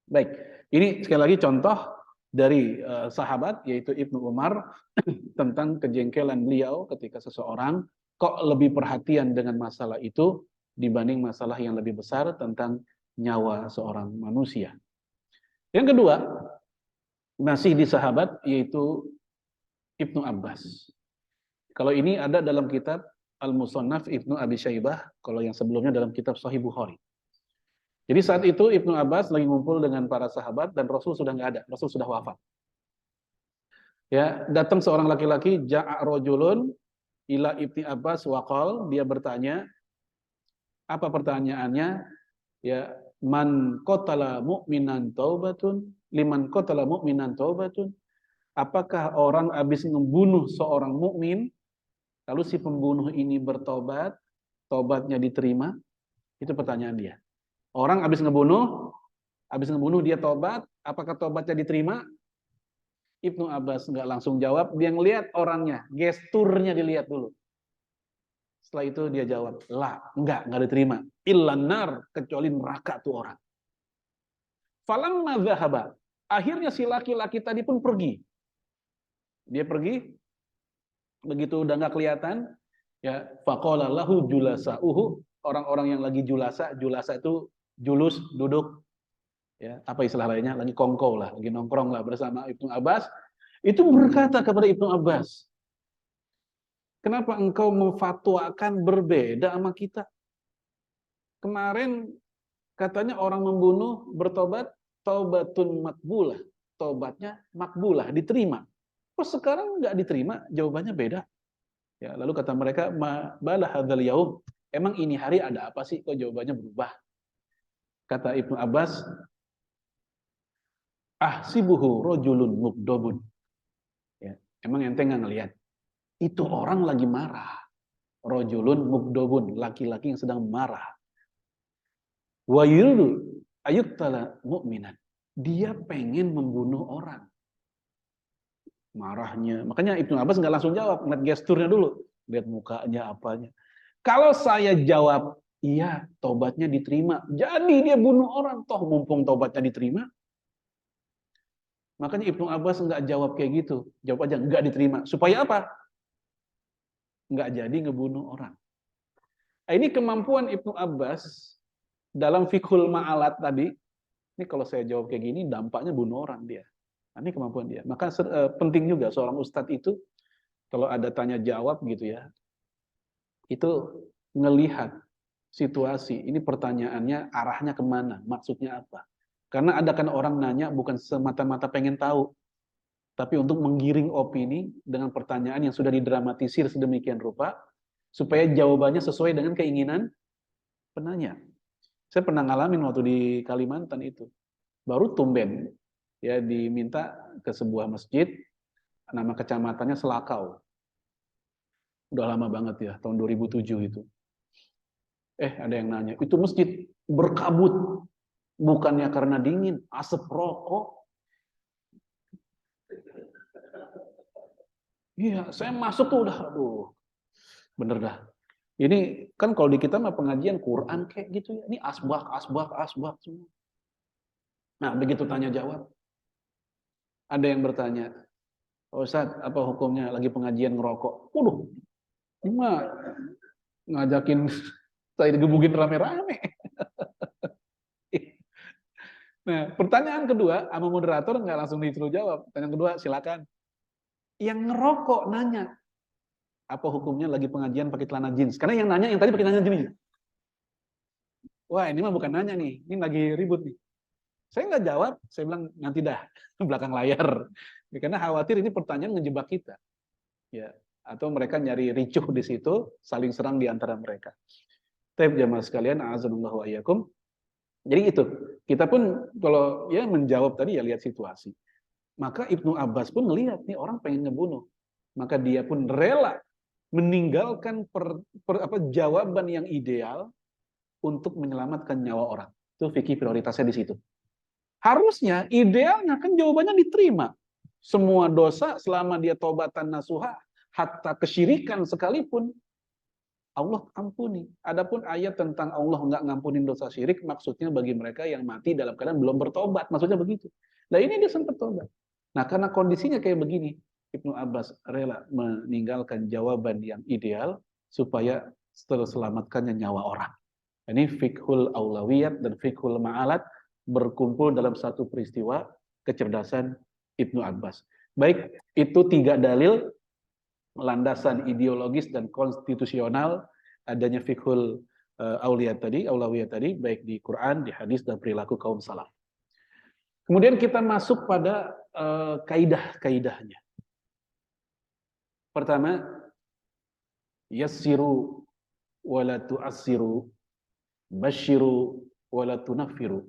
Speaker 2: Baik, ini sekali lagi contoh dari sahabat, yaitu Ibnu Umar, tentang kejengkelan beliau ketika seseorang kok lebih perhatian dengan masalah itu dibanding masalah yang lebih besar tentang nyawa seorang manusia. Yang kedua, masih di sahabat, yaitu Ibnu Abbas. Kalau ini ada dalam kitab Al-Musannaf Ibnu Abi Syaibah, kalau yang sebelumnya dalam kitab Sahih Bukhari. Jadi saat itu Ibnu Abbas lagi ngumpul dengan para sahabat dan Rasul sudah nggak ada, Rasul sudah wafat. Ya, datang seorang laki-laki, ja'a rajulun ila Ibnu Abbas waqal, dia bertanya, apa pertanyaannya? Ya, man qatala mu'minan taubatun, liman qatala mu'minan taubatun. Apakah orang habis membunuh seorang mukmin, lalu si pembunuh ini bertobat, tobatnya diterima? Itu pertanyaan dia. Orang habis ngebunuh dia tobat, apakah tobatnya diterima? Ibnu Abbas nggak langsung jawab, dia ngelihat orangnya, gesturnya dilihat dulu. Setelah itu dia jawab, lah, enggak diterima. Illan nar, kecuali neraka tuh orang. Falamma dzahaba, akhirnya si laki-laki tadi pun pergi. Dia pergi, begitu udah nggak kelihatan, ya faqala lahu julasa'uhu, orang-orang yang lagi julasa itu julus, duduk, ya apa istilah lainnya, lagi kongkow lah, lagi nongkrong lah bersama Ibnu Abbas, itu berkata kepada Ibnu Abbas, kenapa engkau memfatwakan berbeda sama kita? Kemarin katanya orang membunuh bertobat, taubatun makbulah, tobatnya makbulah, diterima. Kok sekarang nggak diterima? Jawabannya beda. Ya, lalu kata mereka, ma bala hadzal yaum, emang ini hari ada apa sih kok jawabannya berubah? Kata Ibnu Abbas, ahsibuhu rajulun mugdabun. Ya, emang ente nggak ngelihat? Itu orang lagi marah. Rajulun mugdabun, laki-laki yang sedang marah. Wa yuridu ayyuqtala mu'minan. Dia pengen membunuh orang. Marahnya. Makanya Ibnu Abbas nggak langsung jawab, ngeliat gesturnya dulu. Lihat mukanya, apanya. Kalau saya jawab, iya, tobatnya diterima. Jadi dia bunuh orang, toh mumpung tobatnya diterima. Makanya Ibnu Abbas nggak jawab kayak gitu. Jawab aja, nggak diterima. Supaya apa? Nggak jadi ngebunuh orang. Nah, ini kemampuan Ibnu Abbas dalam fikhul ma'alat tadi. Ini kalau saya jawab kayak gini, dampaknya bunuh orang dia. Nah, ini kemampuan dia. Maka penting juga seorang ustadz itu, kalau ada tanya jawab gitu ya, itu ngelihat situasi, ini pertanyaannya arahnya kemana, maksudnya apa. Karena ada kan orang nanya bukan semata-mata pengen tahu, tapi untuk menggiring opini dengan pertanyaan yang sudah didramatisir sedemikian rupa, supaya jawabannya sesuai dengan keinginan penanya. Saya pernah ngalamin waktu di Kalimantan itu. Baru tumben, ya diminta ke sebuah masjid, nama kecamatannya Selakau. Udah lama banget ya, tahun 2007 itu. Ada yang nanya, itu masjid berkabut, bukannya karena dingin, asap rokok. Iya, saya masuk tuh udah, aduh, bener dah. Ini kan kalau di kita mah pengajian Quran kayak gitu ya, ini asbak semua. Nah, begitu tanya jawab, ada yang bertanya, Ustadz, apa hukumnya lagi pengajian ngerokok? Waduh, ini mah ngajakin saya digebukin rame-rame. Nah, pertanyaan kedua, sama moderator nggak langsung disuruh jawab. Pertanyaan kedua, silakan. Yang ngerokok nanya, apa hukumnya lagi pengajian pakai celana jeans? Karena yang nanya yang tadi pakai celana jeans. Wah, ini mah bukan nanya nih, ini lagi ribut nih. Saya nggak jawab, saya bilang nanti dah belakang layar. Karena khawatir ini pertanyaan ngejebak kita. Ya, atau mereka nyari ricuh di situ, saling serang di antara mereka. Tapi jamaah sekalian, a'azanallahu wa iyyakum. Jadi itu, kita pun kalau ya menjawab tadi ya lihat situasi. Maka Ibnu Abbas pun melihat nih orang pengen ngebunuh. Maka dia pun rela meninggalkan jawaban yang ideal untuk menyelamatkan nyawa orang. Itu fikih prioritasnya di situ. Harusnya, idealnya kan jawabannya diterima. Semua dosa selama dia tobatan nasuha, hatta kesyirikan sekalipun, Allah ampuni. Adapun ayat tentang Allah nggak ngampunin dosa syirik, maksudnya bagi mereka yang mati dalam keadaan belum bertobat. Maksudnya begitu. Nah ini dia sempat tobat. Nah karena kondisinya kayak begini, Ibnu Abbas rela meninggalkan jawaban yang ideal supaya terselamatkannya nyawa orang. Ini fiqhul aulawiyat dan fiqhul ma'alat berkumpul dalam satu peristiwa kecerdasan Ibnu Abbas. Baik, itu 3 dalil landasan ideologis dan konstitusional adanya fiqhul aulawiyat tadi, baik di Quran, di hadis, dan perilaku kaum salaf. Kemudian kita masuk pada kaidah-kaidahnya. Pertama, yassiru wala tu'assiru, basyiru wala tunaffiru.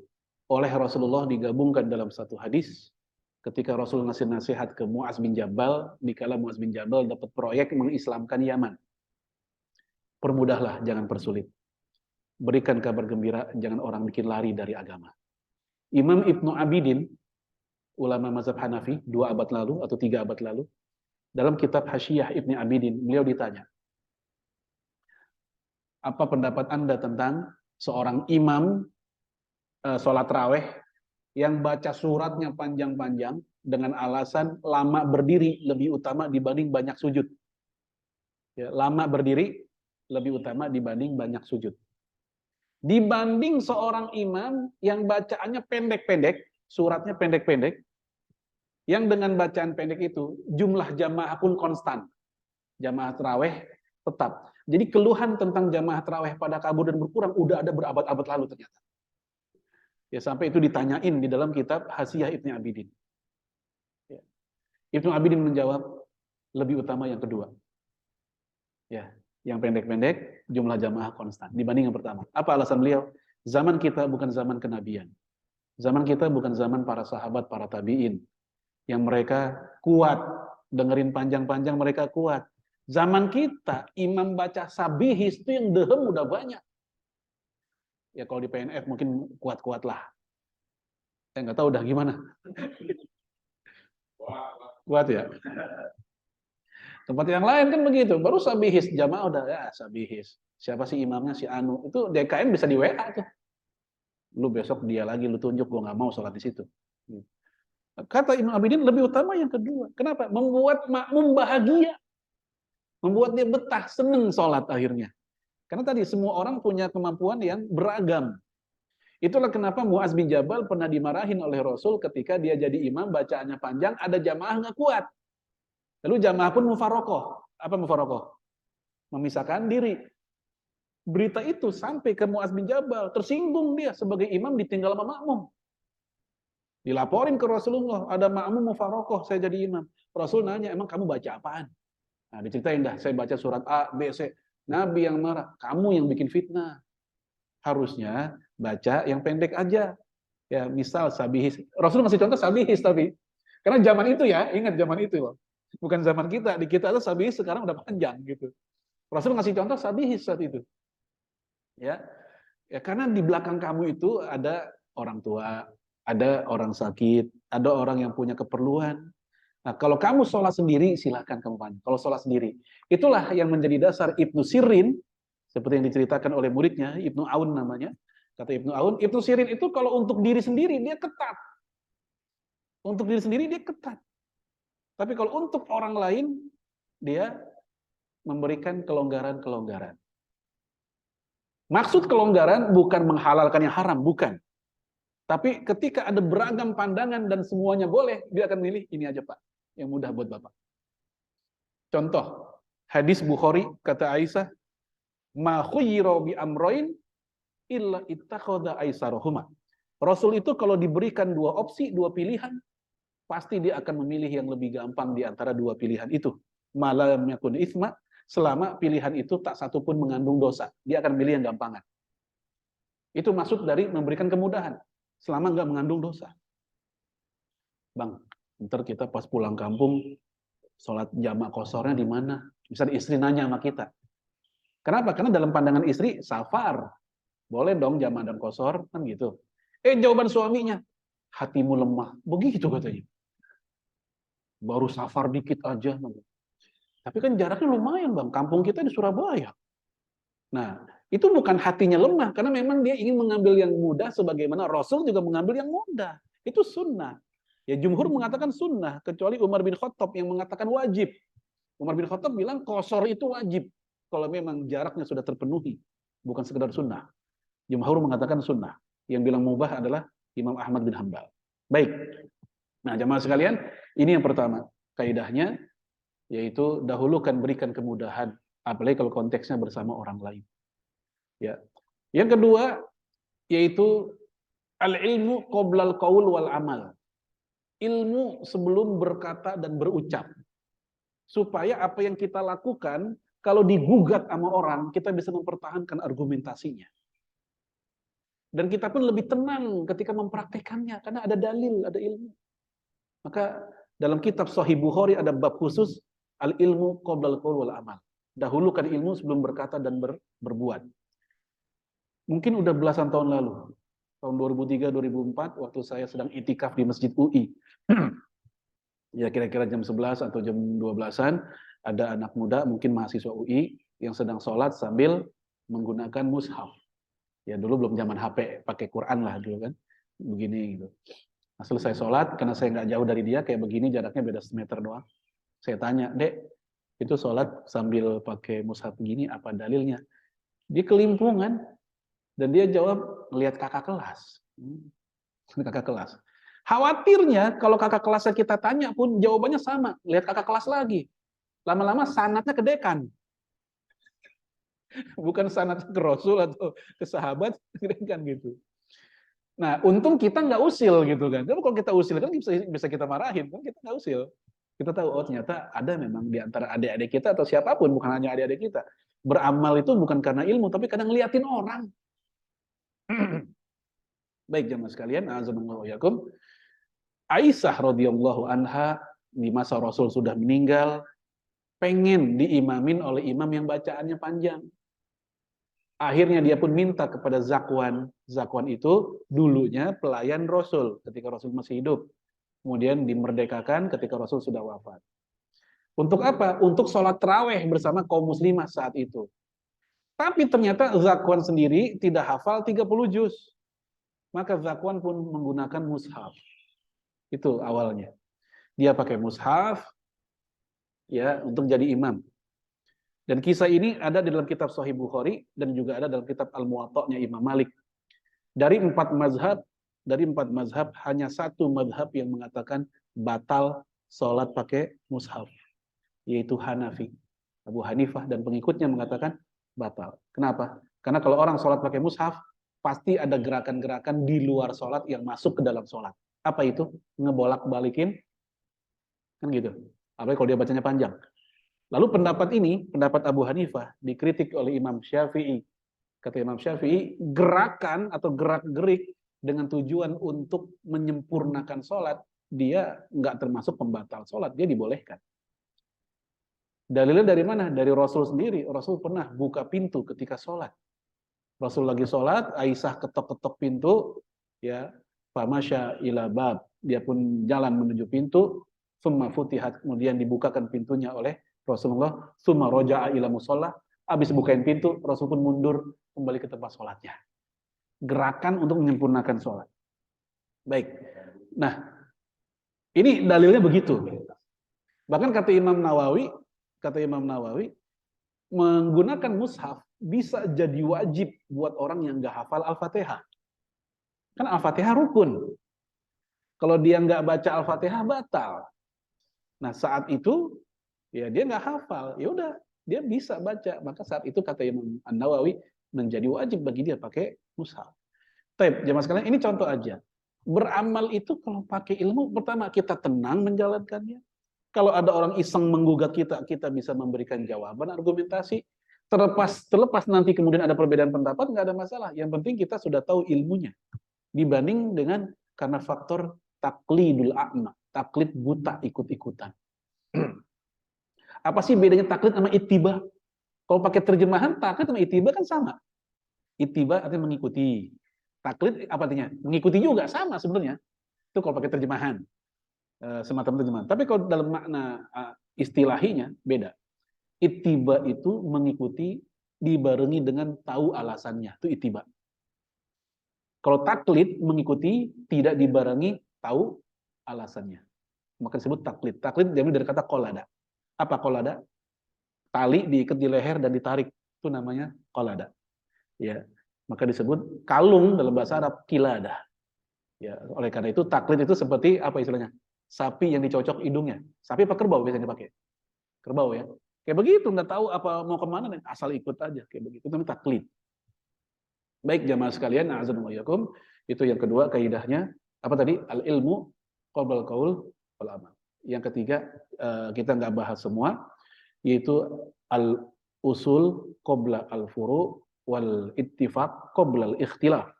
Speaker 2: Oleh Rasulullah digabungkan dalam satu hadis ketika Rasul ngasih nasihat ke Mu'az bin Jabal dikala Mu'az bin Jabal dapat proyek mengislamkan Yaman. Permudahlah, jangan persulit. Berikan kabar gembira, jangan orang bikin lari dari agama. Imam Ibnu Abidin, ulama mazhab Hanafi, 2 abad lalu atau 3 abad lalu, dalam kitab Hasyiyah Ibnu Abidin, beliau ditanya, apa pendapat Anda tentang seorang imam sholat raweh yang baca suratnya panjang-panjang dengan alasan lama berdiri lebih utama dibanding banyak sujud. Ya, lama berdiri lebih utama dibanding banyak sujud. Dibanding seorang imam yang bacaannya pendek-pendek, suratnya pendek-pendek, yang dengan bacaan pendek itu jumlah jamaah pun konstan. Jamaah tarawih tetap. Jadi keluhan tentang jamaah tarawih pada kabur dan berkurang udah ada berabad-abad lalu ternyata. Ya sampai itu ditanyain di dalam kitab Hasyiyah Ibnu Abidin. Ya. Ibnu Abidin menjawab lebih utama yang kedua. Ya, yang pendek-pendek jumlah jamaah konstan dibanding yang pertama. Apa alasan beliau? Zaman kita bukan zaman kenabian. Zaman kita bukan zaman para sahabat, para tabi'in yang mereka kuat, dengerin panjang-panjang mereka kuat. Zaman kita imam baca sabihis itu yang dehem udah banyak. Ya kalau di PNF mungkin kuat-kuat lah. Saya nggak tahu udah gimana. Kuat ya. Tempat yang lain kan begitu. Baru sabihis, jamaah udah ya sabihis. Siapa sih imamnya si Anu? Itu DKM bisa di WA tuh. Lu besok dia lagi, lu tunjuk, gua nggak mau sholat di situ. Kata Ibnu Abidin lebih utama yang kedua. Kenapa? Membuat makmum bahagia. Membuat dia betah, seneng sholat akhirnya. Karena tadi semua orang punya kemampuan yang beragam. Itulah kenapa Mu'az bin Jabal pernah dimarahin oleh Rasul ketika dia jadi imam, bacaannya panjang, ada jamaah nggak kuat. Lalu jamaah pun mufarokoh. Apa mufarokoh? Memisahkan diri. Berita itu sampai ke Mu'az bin Jabal, tersinggung dia sebagai imam ditinggal sama makmum. Dilaporin ke Rasulullah, ada makmum mufarokoh, saya jadi imam. Rasul nanya, emang kamu baca apaan? Nah, diceritain dah, saya baca surat A, B, C. Nabi yang marah, kamu yang bikin fitnah. Harusnya baca yang pendek aja. Ya, misal sabihis. Rasul ngasih contoh sabihis tapi. Karena zaman itu ya, ingat zaman itu loh. Bukan zaman kita. Di kita itu sabihis sekarang udah panjang gitu. Rasul ngasih contoh sabihis saat itu. Ya. Ya karena di belakang kamu itu ada orang tua, ada orang sakit, ada orang yang punya keperluan. Nah, kalau kamu sholat sendiri, silakan kamu panjang. Kalau sholat sendiri, itulah yang menjadi dasar Ibnu Sirin, seperti yang diceritakan oleh muridnya, Ibnu Aun namanya. Kata Ibnu Aun, Ibnu Sirin itu kalau untuk diri sendiri, dia ketat. Untuk diri sendiri, dia ketat. Tapi kalau untuk orang lain, dia memberikan kelonggaran-kelonggaran. Maksud kelonggaran bukan menghalalkan yang haram, bukan. Tapi ketika ada beragam pandangan dan semuanya boleh, dia akan milih ini aja Pak, yang mudah buat Bapak. Contoh, hadis Bukhari kata Aisyah, "Ma khuyira bi amroin illa ittakhadha aisarahuma." Rasul itu kalau diberikan dua opsi, dua pilihan, pasti dia akan memilih yang lebih gampang di antara dua pilihan itu. Malam yakun isma, selama pilihan itu tak satu pun mengandung dosa. Dia akan milih yang gampangan. Itu maksud dari memberikan kemudahan, selama nggak mengandung dosa. Bang, ntar kita pas pulang kampung, sholat jamak kosornya di mana? Misalnya istri nanya sama kita. Kenapa? Karena dalam pandangan istri, safar. Boleh dong jamak dan kosor, kan gitu. Jawaban suaminya, hatimu lemah. Begitu katanya. Baru safar dikit aja. Tapi kan jaraknya lumayan Bang, kampung kita di Surabaya. Nah, itu bukan hatinya lemah, karena memang dia ingin mengambil yang mudah, sebagaimana Rasul juga mengambil yang mudah. Itu sunnah. Ya jumhur mengatakan sunnah, kecuali Umar bin Khattab yang mengatakan wajib. Umar bin Khattab bilang kosor itu wajib, kalau memang jaraknya sudah terpenuhi, bukan sekedar sunnah. Jumhur mengatakan sunnah. Yang bilang mubah adalah Imam Ahmad bin Hanbal. Baik. Nah, jamaah sekalian, ini yang pertama. Kaidahnya yaitu dahulukan berikan kemudahan, apalagi kalau konteksnya bersama orang lain. Ya. Yang kedua yaitu al-ilmu qoblal qaul wal amal. Ilmu sebelum berkata dan berucap. Supaya apa yang kita lakukan kalau digugat sama orang, kita bisa mempertahankan argumentasinya. Dan kita pun lebih tenang ketika mempraktekannya karena ada dalil, ada ilmu. Maka dalam kitab Sahih Bukhari ada bab khusus al-ilmu qoblal qaul wal amal. Dahulukan ilmu sebelum berkata dan berbuat. Mungkin udah belasan tahun lalu. Tahun 2003-2004 waktu saya sedang itikaf di Masjid UI. Ya kira-kira jam 11 atau jam 12-an ada anak muda mungkin mahasiswa UI yang sedang sholat sambil menggunakan mushaf. Ya dulu belum zaman HP, pakai Quran lah dulu kan. Begini gitu. Nah, selesai sholat, karena saya nggak jauh dari dia, kayak begini jaraknya beda semeter doang. Saya tanya, Dek, itu sholat sambil pakai mushaf begini, apa dalilnya? Dia kelimpungan, dan dia jawab, lihat kakak kelas. Kakak kelas. Khawatirnya, kalau kakak kelasnya kita tanya pun, jawabannya sama. Lihat kakak kelas lagi. Lama-lama sanatnya ke dekan. Bukan sanat ke Rasul atau ke sahabat, kan gitu. Nah, untung kita nggak usil gitu kan. Tapi kalau kita usil kan bisa kita marahin, kan kita nggak usil. Kita tahu, oh ternyata ada memang di antara adik-adik kita atau siapapun, bukan hanya adik-adik kita. Beramal itu bukan karena ilmu, tapi kadang ngeliatin orang. Baik jamaah sekalian, azanallahu yakum. Aisyah radhiyallahu anha di masa Rasul sudah meninggal, pengen diimamin oleh imam yang bacaannya panjang. Akhirnya dia pun minta kepada Zakwan. Zakwan itu dulunya pelayan Rasul ketika Rasul masih hidup. Kemudian dimerdekakan ketika Rasul sudah wafat. Untuk apa? Untuk sholat tarawih bersama kaum muslimah saat itu. Tapi ternyata Zakwan sendiri tidak hafal 30 juz. Maka Zakwan pun menggunakan mushaf. Itu awalnya. Dia pakai mushaf ya untuk jadi imam. Dan kisah ini ada di dalam kitab Sahih Bukhari dan juga ada dalam kitab Al-Muwatta-nya Imam Malik. Dari empat mazhab hanya satu mazhab yang mengatakan batal sholat pakai mushaf, yaitu Hanafi. Abu Hanifah dan pengikutnya mengatakan batal. Kenapa? Karena kalau orang sholat pakai mushaf, pasti ada gerakan-gerakan di luar sholat yang masuk ke dalam sholat. Apa itu? Ngebolak-balikin, kan gitu. Apalagi kalau dia bacanya panjang. Lalu pendapat ini, pendapat Abu Hanifah, dikritik oleh Imam Syafi'i. Kata Imam Syafi'i, gerakan atau gerak-gerik dengan tujuan untuk menyempurnakan sholat, dia nggak termasuk pembatal sholat, dia dibolehkan. Dalilnya dari mana? Dari Rasul sendiri. Rasul pernah buka pintu ketika sholat. Rasul lagi sholat, Aisyah ketok-ketok pintu, ya, famasya ila bab. Dia pun jalan menuju pintu, summa futihat, kemudian dibukakan pintunya oleh Rasulullah, summa roja'a ila musalla, habis bukain pintu, Rasul pun mundur kembali ke tempat sholatnya. Gerakan untuk menyempurnakan sholat. Baik. Nah, ini dalilnya begitu. Bahkan kata Imam Nawawi, menggunakan mushaf bisa jadi wajib buat orang yang nggak hafal Al-Fatihah. Kan Al-Fatihah rukun. Kalau dia nggak baca Al-Fatihah batal. Nah saat itu ya dia nggak hafal, ya udah dia bisa baca. Maka saat itu kata Imam An-Nawawi menjadi wajib bagi dia pakai mushaf. Taib, jemaah sekalian, ini contoh aja. Beramal itu kalau pakai ilmu, pertama kita tenang menjalankannya. Kalau ada orang iseng menggugat kita, kita bisa memberikan jawaban, argumentasi. Terlepas nanti kemudian ada perbedaan pendapat, nggak ada masalah. Yang penting kita sudah tahu ilmunya. Dibanding dengan karena faktor taklidul a'ma, taklid buta ikut-ikutan. Apa sih bedanya taklid sama ittiba? Kalau pakai terjemahan, taklid sama ittiba kan sama. Ittiba artinya mengikuti. Taklid apa artinya? Mengikuti juga sama sebenarnya. Itu kalau pakai terjemahan. Semacam terjemahan. Tapi kalau dalam makna istilahinya beda. Ittiba itu mengikuti dibarengi dengan tahu alasannya. Itu ittiba. Kalau taklid mengikuti tidak dibarengi tahu alasannya. Maka disebut taklid. Taklid diambil dari kata qolada. Apa qolada? Tali diikat di leher dan ditarik. Itu namanya qolada. Ya. Maka disebut kalung dalam bahasa Arab kiladah. Ya, oleh karena itu taklid itu seperti apa istilahnya? Sapi yang dicocok hidungnya. Sapi apa kerbau biasanya dipakai? Kerbau ya. Kayak begitu, nggak tahu apa mau kemana, asal ikut aja. Kayak begitu, itu namanya taklid. Baik jamaah sekalian, a'azzanallahukum, itu yang kedua kaidahnya. Apa tadi? Al-ilmu qabla qaul wal amal. Yang ketiga, kita nggak bahas semua, yaitu al-usul qabla al-furu' wal ittifaq qabla al-ikhtilaf.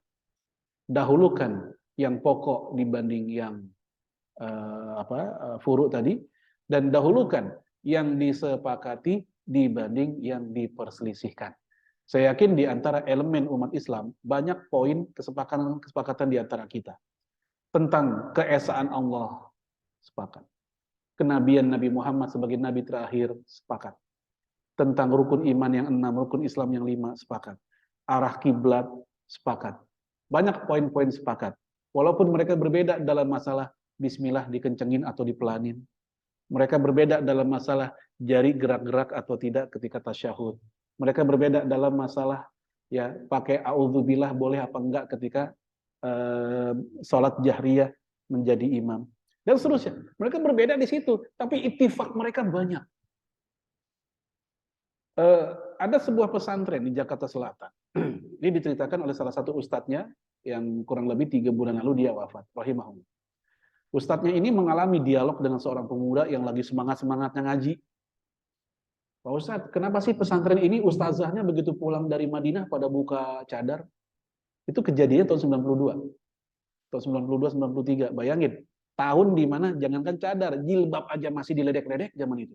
Speaker 2: Dahulukan yang pokok dibanding yang furu tadi, dan dahulukan yang disepakati dibanding yang diperselisihkan. Saya yakin di antara elemen umat Islam banyak poin kesepakatan di antara kita tentang keesaan Allah, sepakat. Kenabian Nabi Muhammad sebagai nabi terakhir, sepakat. Tentang rukun iman yang 6, rukun Islam yang 5, sepakat. Arah kiblat, sepakat. Banyak poin-poin sepakat. Walaupun mereka berbeda dalam masalah bismillah dikencengin atau dipelanin. Mereka berbeda dalam masalah jari gerak-gerak atau tidak ketika tasyahud. Mereka berbeda dalam masalah ya pakai a'udzubillah boleh apa enggak ketika sholat jahriyah menjadi imam. Dan seterusnya. Mereka berbeda di situ, tapi ittifaq mereka banyak. Ada sebuah pesantren di Jakarta Selatan. Ini diceritakan oleh salah satu ustadznya yang kurang lebih 3 bulan lalu dia wafat, rahimahullah. Ustadznya ini mengalami dialog dengan seorang pemuda yang lagi semangat-semangatnya ngaji. Pak Ustadz, kenapa sih pesantren ini ustazahnya begitu pulang dari Madinah pada buka cadar? Itu kejadiannya tahun 92. Tahun 92, 93. Bayangin, tahun di mana jangankan cadar, jilbab aja masih diledek-ledek zaman itu.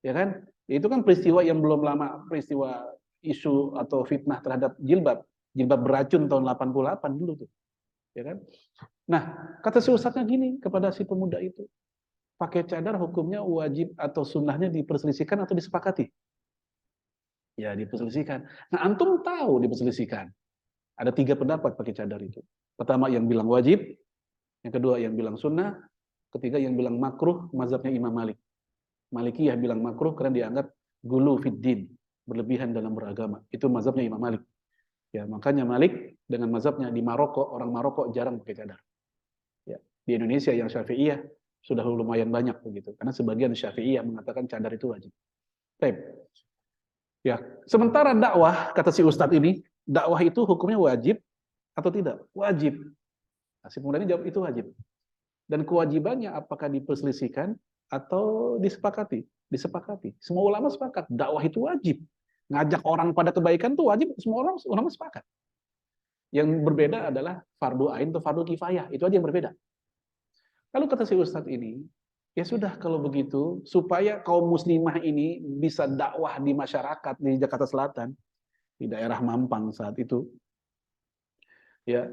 Speaker 2: Ya kan? Itu kan peristiwa yang belum lama, peristiwa isu atau fitnah terhadap jilbab. Jilbab beracun tahun 88 dulu tuh. Ya kan? Nah, kata si ustadznya gini kepada si pemuda itu. Pakai cadar hukumnya wajib atau sunnahnya diperselisihkan atau disepakati? Ya, diperselisihkan. Nah, antum tahu diperselisihkan. Ada 3 pendapat pakai cadar itu. Pertama yang bilang wajib, yang kedua yang bilang sunnah, ketiga yang bilang makruh, mazhabnya Imam Malik. Malikiyah bilang makruh karena dianggap gulu fiddin, berlebihan dalam beragama. Itu mazhabnya Imam Malik. Ya, makanya Malik dengan mazhabnya di Maroko, orang Maroko jarang pakai cadar. Ya, di Indonesia yang Syafi'iyah sudah lumayan banyak begitu. Karena sebagian Syafi'iyah mengatakan cadar itu wajib. Baik. Ya, sementara dakwah kata si ustadz ini, dakwah itu hukumnya wajib atau tidak? Wajib. Nah, si pemuda ini jawab itu wajib. Dan kewajibannya apakah diperselisihkan atau disepakati? Disepakati. Semua ulama sepakat, dakwah itu wajib. Ngajak orang pada kebaikan itu wajib, semua ulama sepakat. Yang berbeda adalah fardu ain atau fardu kifayah, itu aja yang berbeda. Lalu kata si ustadz ini, ya sudah kalau begitu, supaya kaum muslimah ini bisa dakwah di masyarakat di Jakarta Selatan, di daerah Mampang saat itu, ya,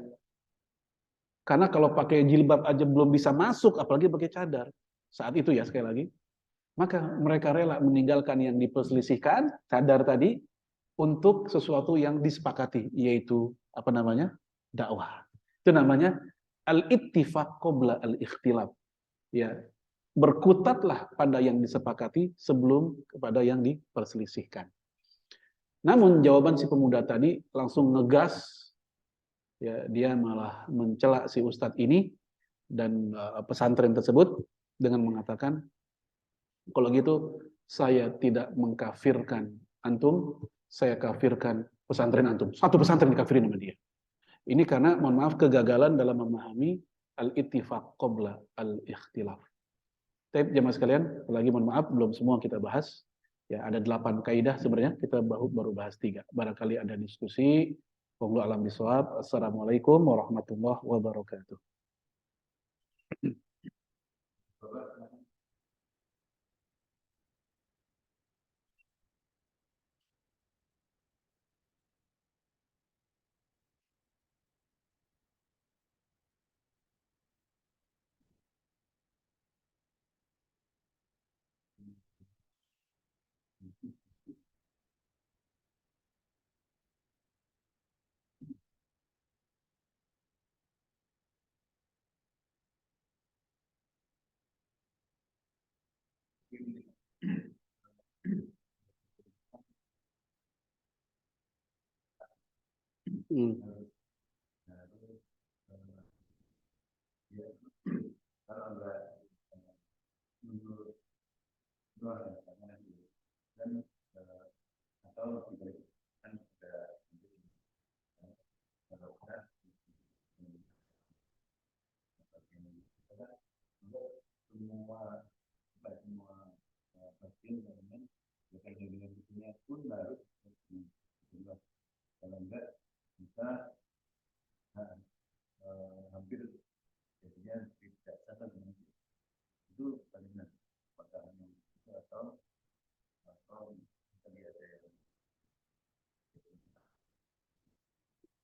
Speaker 2: karena kalau pakai jilbab aja belum bisa masuk, apalagi pakai cadar. Saat itu ya sekali lagi, maka mereka rela meninggalkan yang diperselisihkan, cadar tadi, untuk sesuatu yang disepakati, yaitu apa namanya? Dakwah. Itu namanya al-ittifaq qabla al-ikhtilaf. Ya, berkutatlah pada yang disepakati sebelum kepada yang diperselisihkan. Namun jawaban si pemuda tadi langsung ngegas, ya dia malah mencela si ustadz ini dan pesantren tersebut dengan mengatakan, kalau gitu saya tidak mengkafirkan antum, saya kafirkan pesantren antum. Satu pesantren dikafirin sama dia. Ini karena, mohon maaf, kegagalan dalam memahami al-ittifaq qabla al-ikhtilaf. Tapi jemaah sekalian, lagi mohon maaf, belum semua kita bahas. Ya, ada 8 kaidah sebenarnya, kita baru bahas 3. Barangkali ada diskusi. Wallahu a'lam bishawab. Assalamualaikum warahmatullahi wabarakatuh.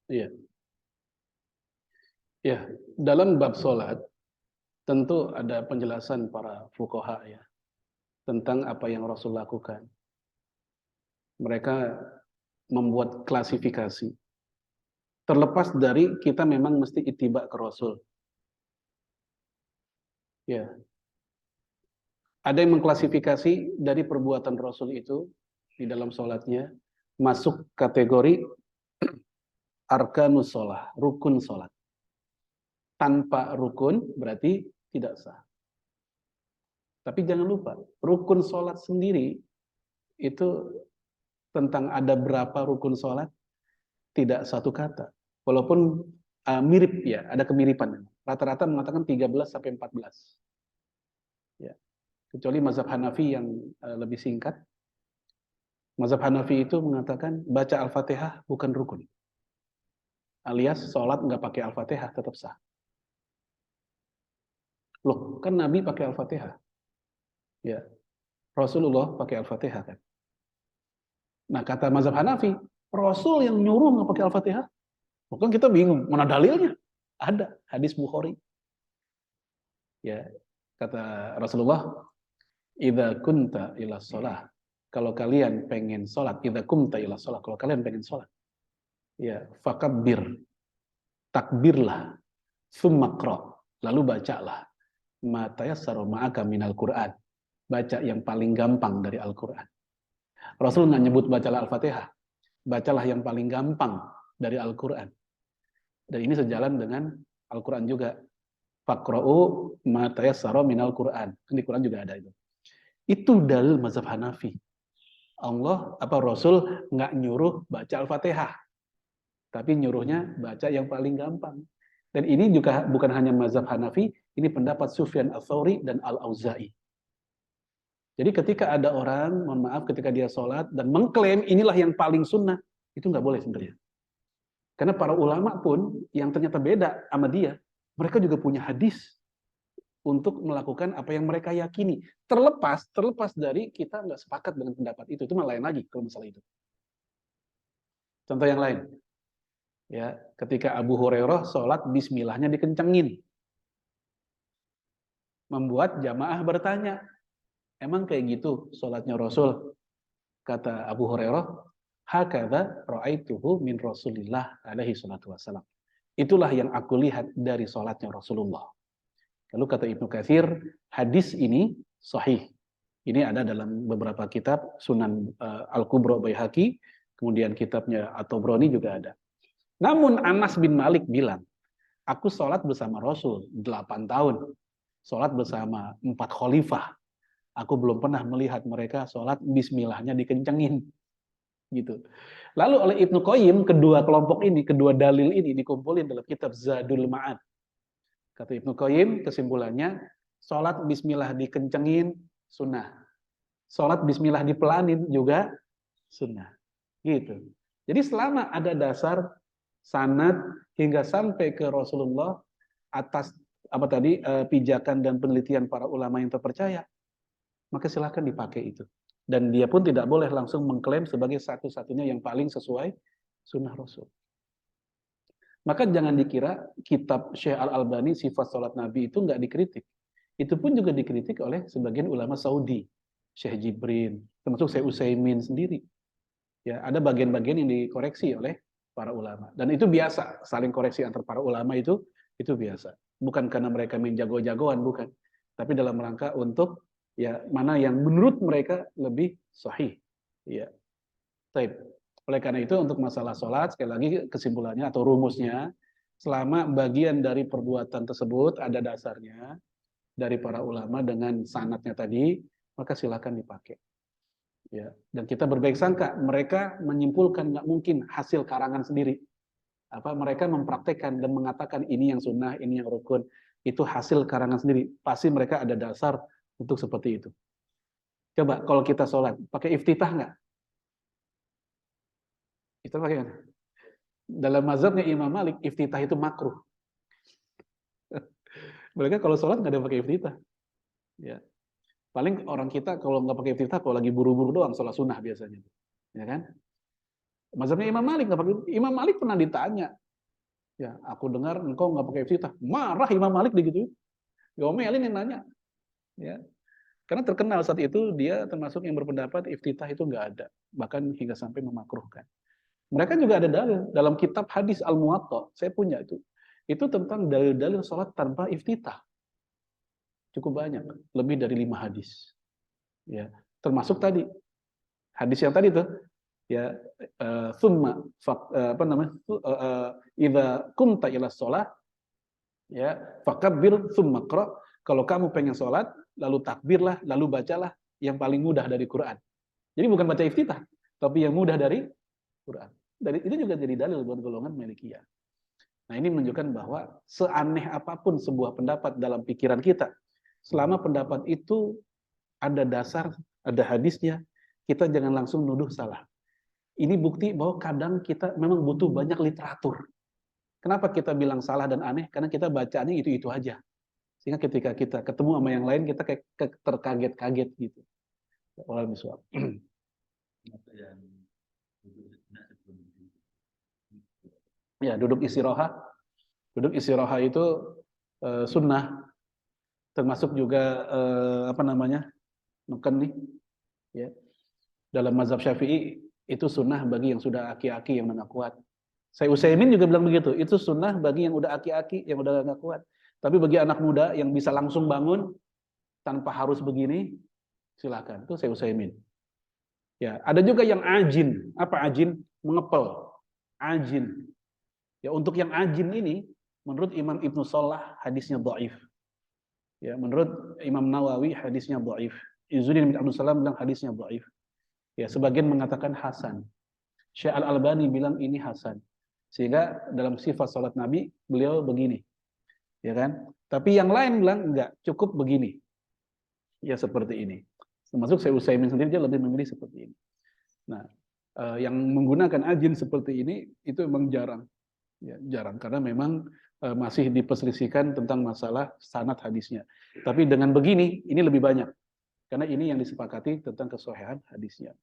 Speaker 2: Iya. Ya, dalam bab sholat tentu ada penjelasan para fuqaha ya tentang apa yang Rasul lakukan. Mereka membuat klasifikasi. Terlepas dari kita memang mesti ittiba ke Rasul. Ya. Ada yang mengklasifikasi dari perbuatan Rasul itu di dalam sholatnya masuk kategori arkanus sholat, rukun sholat. Tanpa rukun berarti tidak sah. Tapi jangan lupa, rukun sholat sendiri itu tentang ada berapa rukun sholat, tidak satu kata. Walaupun mirip ya, ada kemiripan. Rata-rata mengatakan 13 sampai 14. Ya. Kecuali mazhab Hanafi yang lebih singkat. Mazhab Hanafi itu mengatakan baca Al-Fatihah bukan rukun. Alias sholat nggak pakai Al-Fatihah tetap sah. Loh, kan Nabi pakai Al-Fatihah. Ya. Rasulullah pakai Al-Fatihah kan. Nah, kata mazhab Hanafi, Rasul yang nyuruh nggak pakai Al-Fatihah. Bukan kita bingung, mana dalilnya? Ada, hadis Bukhari. Ya, kata Rasulullah, idza kunta ila shalah, kalau kalian pengen sholat, idza kumta ila shalah, kalau kalian pengen sholat, ya, fakabbir, takbirlah, tsumma qra, lalu bacalah, ma tayassara ma'aka minal Qur'an, baca yang paling gampang dari Al-Qur'an. Rasul nggak nyebut bacalah Al-Fatihah, bacalah yang paling gampang dari Al-Qur'an. Dan ini sejalan dengan Al-Qur'an juga. Faqra'u ma tayassara minal Qur'an. Di Qur'an juga ada itu. Itu dalil mazhab Hanafi. Rasul nggak nyuruh baca Al-Fatihah. Tapi nyuruhnya baca yang paling gampang. Dan ini juga bukan hanya mazhab Hanafi, ini pendapat Sufyan Ats-Tsauri dan Al-Auza'i. Jadi ketika ada orang, mohon maaf, ketika dia sholat dan mengklaim inilah yang paling sunnah, itu nggak boleh sebenarnya. Karena para ulama pun yang ternyata beda sama dia, mereka juga punya hadis untuk melakukan apa yang mereka yakini. Terlepas dari kita nggak sepakat dengan pendapat itu mah lain lagi kalau masalah itu. Contoh yang lain, ya, ketika Abu Hurairah sholat, bismillahnya dikencengin, membuat jamaah bertanya, emang kayak gitu sholatnya Rasul? Kata Abu Hurairah, hakadha ra'aituhu min Rasulillah alaihi salatu wassalam. Itulah yang aku lihat dari sholatnya Rasulullah. Lalu kata Ibnu Katsir, hadis ini sahih. Ini ada dalam beberapa kitab, Sunan Al-Kubra Baihaqi, kemudian kitabnya At-Tabrani juga ada. Namun Anas bin Malik bilang, aku sholat bersama Rasul 8 tahun. Sholat bersama 4 khalifah. Aku belum pernah melihat mereka sholat bismillahnya dikencengin. Gitu. Lalu oleh Ibnu Qayyim, kedua kelompok ini, kedua dalil ini dikumpulin dalam kitab Zadul Ma'ad. Kata Ibnu Qayyim, kesimpulannya, sholat bismillah dikencengin, sunnah. Sholat bismillah dipelanin juga sunnah. Gitu. Jadi selama ada dasar sanad hingga sampai ke Rasulullah atas pijakan dan penelitian para ulama yang terpercaya, maka silakan dipakai itu. Dan dia pun tidak boleh langsung mengklaim sebagai satu-satunya yang paling sesuai sunnah Rasul. Maka jangan dikira kitab Syekh Al-Albani sifat sholat Nabi itu nggak dikritik. Itu pun juga dikritik oleh sebagian ulama Saudi, Syekh Jibrin, termasuk Syekh Utsaimin sendiri. Ya, ada bagian-bagian yang dikoreksi oleh para ulama. Dan itu biasa, saling koreksi antar para ulama itu biasa. Bukan karena mereka main jago-jagoan, bukan. Tapi dalam rangka untuk ya mana yang menurut mereka lebih sahih. Ya. Baik. Oleh karena itu untuk masalah sholat, sekali lagi kesimpulannya atau rumusnya, selama bagian dari perbuatan tersebut ada dasarnya dari para ulama dengan sanadnya tadi, maka silakan dipakai. Ya, dan kita berbaik sangka mereka menyimpulkan nggak mungkin hasil karangan sendiri. Mereka mempraktekkan dan mengatakan ini yang sunnah, ini yang rukun, itu hasil karangan sendiri. Pasti mereka ada dasar untuk seperti itu. Coba kalau kita sholat, pakai iftitah nggak? Kita pakai kan? Dalam mazhabnya Imam Malik, iftitah itu makruh. Mereka kalau sholat nggak ada pakai iftitah. Ya. Paling orang kita kalau nggak pakai iftitah, kalau lagi buru-buru doang, sholat sunnah biasanya. Ya kan? Mazhabnya Imam Malik nggak pakai. Imam Malik pernah ditanya, ya aku dengar engkau nggak pakai iftitah. Marah Imam Malik begitu. Diomelin yang nanya. Ya. Karena terkenal saat itu dia termasuk yang berpendapat iftitah itu nggak ada. Bahkan hingga sampai memakruhkan. Mereka juga ada dalil dalam kitab hadis Al-Muwatta. Saya punya itu. Itu tentang dalil-dalil sholat tanpa iftitah. Cukup banyak, lebih dari 5 hadis. Ya, termasuk tadi hadis yang tadi tuh, ya thumma idza qumta ila shalah ya fakabbir thumma qra. Kalau kamu pengen sholat, lalu takbirlah, lalu bacalah yang paling mudah dari Quran. Jadi bukan baca iftitah, tapi yang mudah dari Quran. Dari itu juga jadi dalil buat golongan Malikiyah. Nah, ini menunjukkan bahwa seaneh apapun sebuah pendapat dalam pikiran kita, selama pendapat itu ada dasar, ada hadisnya, kita jangan langsung nuduh salah. Ini bukti bahwa kadang kita memang butuh banyak literatur. Kenapa kita bilang salah dan aneh? Karena kita bacaannya itu-itu aja. Sehingga ketika kita ketemu sama yang lain, kita kayak terkaget-kaget gitu. Wallahu a'lam. Ya, duduk istirahat. Duduk istirahat itu sunnah. Termasuk juga nuken nih. Ya. Dalam mazhab Syafi'i itu sunnah bagi yang sudah aki-aki yang nggak kuat. Syekh Utsaimin juga bilang begitu. Itu sunnah bagi yang udah aki-aki yang udah nggak kuat. Tapi bagi anak muda yang bisa langsung bangun tanpa harus begini, silakan. Itu Syekh Utsaimin. Ya, ada juga yang ajin. Apa ajin? Mengepel. Ajin. Ya, untuk yang ajin ini menurut Imam Ibnu Shalah hadisnya dhaif. Ya, menurut Imam Nawawi hadisnya dhaif. Izzuddin bin Abdul Salam bilang hadisnya dhaif. Ya, sebagian mengatakan hasan. Syekh Al-Albani bilang ini hasan. Sehingga dalam sifat salat Nabi beliau begini. Ya kan? Tapi yang lain bilang enggak, cukup begini. Ya seperti ini. Termasuk Syekh Utsaimin sendiri dia lebih memilih seperti ini. Nah, yang menggunakan ajin seperti ini itu memang jarang. Ya, jarang karena memang masih diperselisihkan tentang masalah sanad hadisnya. Tapi dengan begini ini lebih banyak. Karena ini yang disepakati tentang kesahihan hadisnya.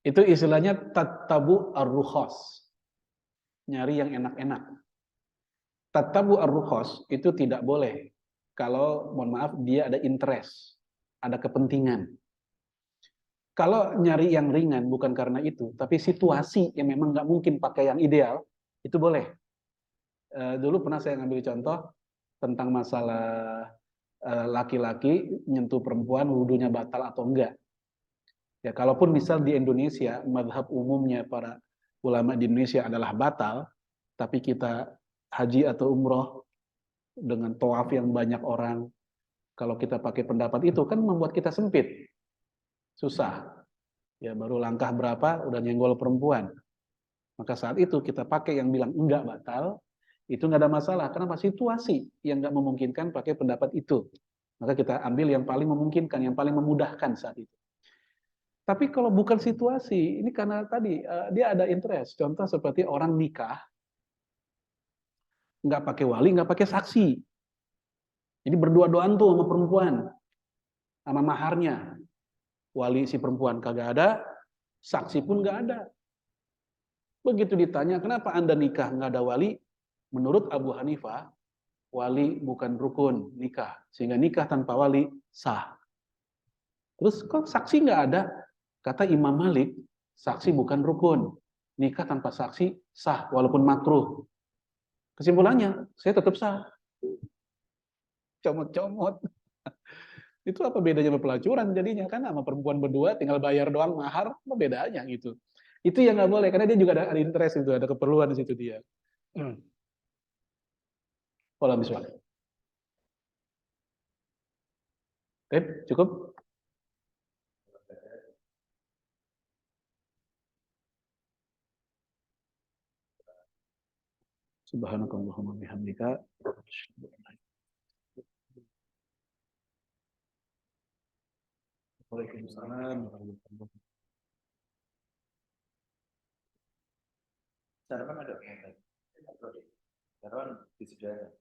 Speaker 2: Itu istilahnya tatabu ar-rukhas. Nyari yang enak-enak. Tatabu ar-rukhas itu tidak boleh kalau mohon maaf dia ada interest, ada kepentingan. Kalau nyari yang ringan bukan karena itu, tapi situasi yang memang nggak mungkin pakai yang ideal, itu boleh. Dulu pernah saya ngambil contoh tentang masalah laki-laki nyentuh perempuan wudunya batal atau enggak. Ya, kalaupun misal di Indonesia, madhab umumnya para ulama di Indonesia adalah batal, tapi kita haji atau umroh dengan tawaf yang banyak orang, kalau kita pakai pendapat itu kan membuat kita sempit, susah. Ya baru langkah berapa udah nyenggol perempuan. Maka saat itu kita pakai yang bilang enggak batal, itu nggak ada masalah. Kenapa? Situasi yang nggak memungkinkan pakai pendapat itu. Maka kita ambil yang paling memungkinkan, yang paling memudahkan saat itu. Tapi kalau bukan situasi, ini karena tadi dia ada interest. Contoh seperti orang nikah, nggak pakai wali, nggak pakai saksi. Jadi berdua-duaan tuh sama perempuan, sama maharnya. Wali si perempuan kagak ada, saksi pun nggak ada. Begitu ditanya, kenapa Anda nikah nggak ada wali? Menurut Abu Hanifah, wali bukan rukun nikah. Sehingga nikah tanpa wali sah. Terus kok saksi nggak ada? Kata Imam Malik, saksi bukan rukun. Nikah tanpa saksi sah, walaupun makruh. Kesimpulannya, saya tetap sah. Comot-comot. Itu apa bedanya sama pelacuran jadinya? Kan sama perempuan berdua tinggal bayar doang mahar, apa bedanya gitu. Itu yang nggak boleh, karena dia juga ada interest itu, ada keperluan di situ dia. Pola miswak. Cukup? Subhanakallahumma bihamdika. Waalaikumsalam.
Speaker 1: Sarapan ada. Sarapan disediakan.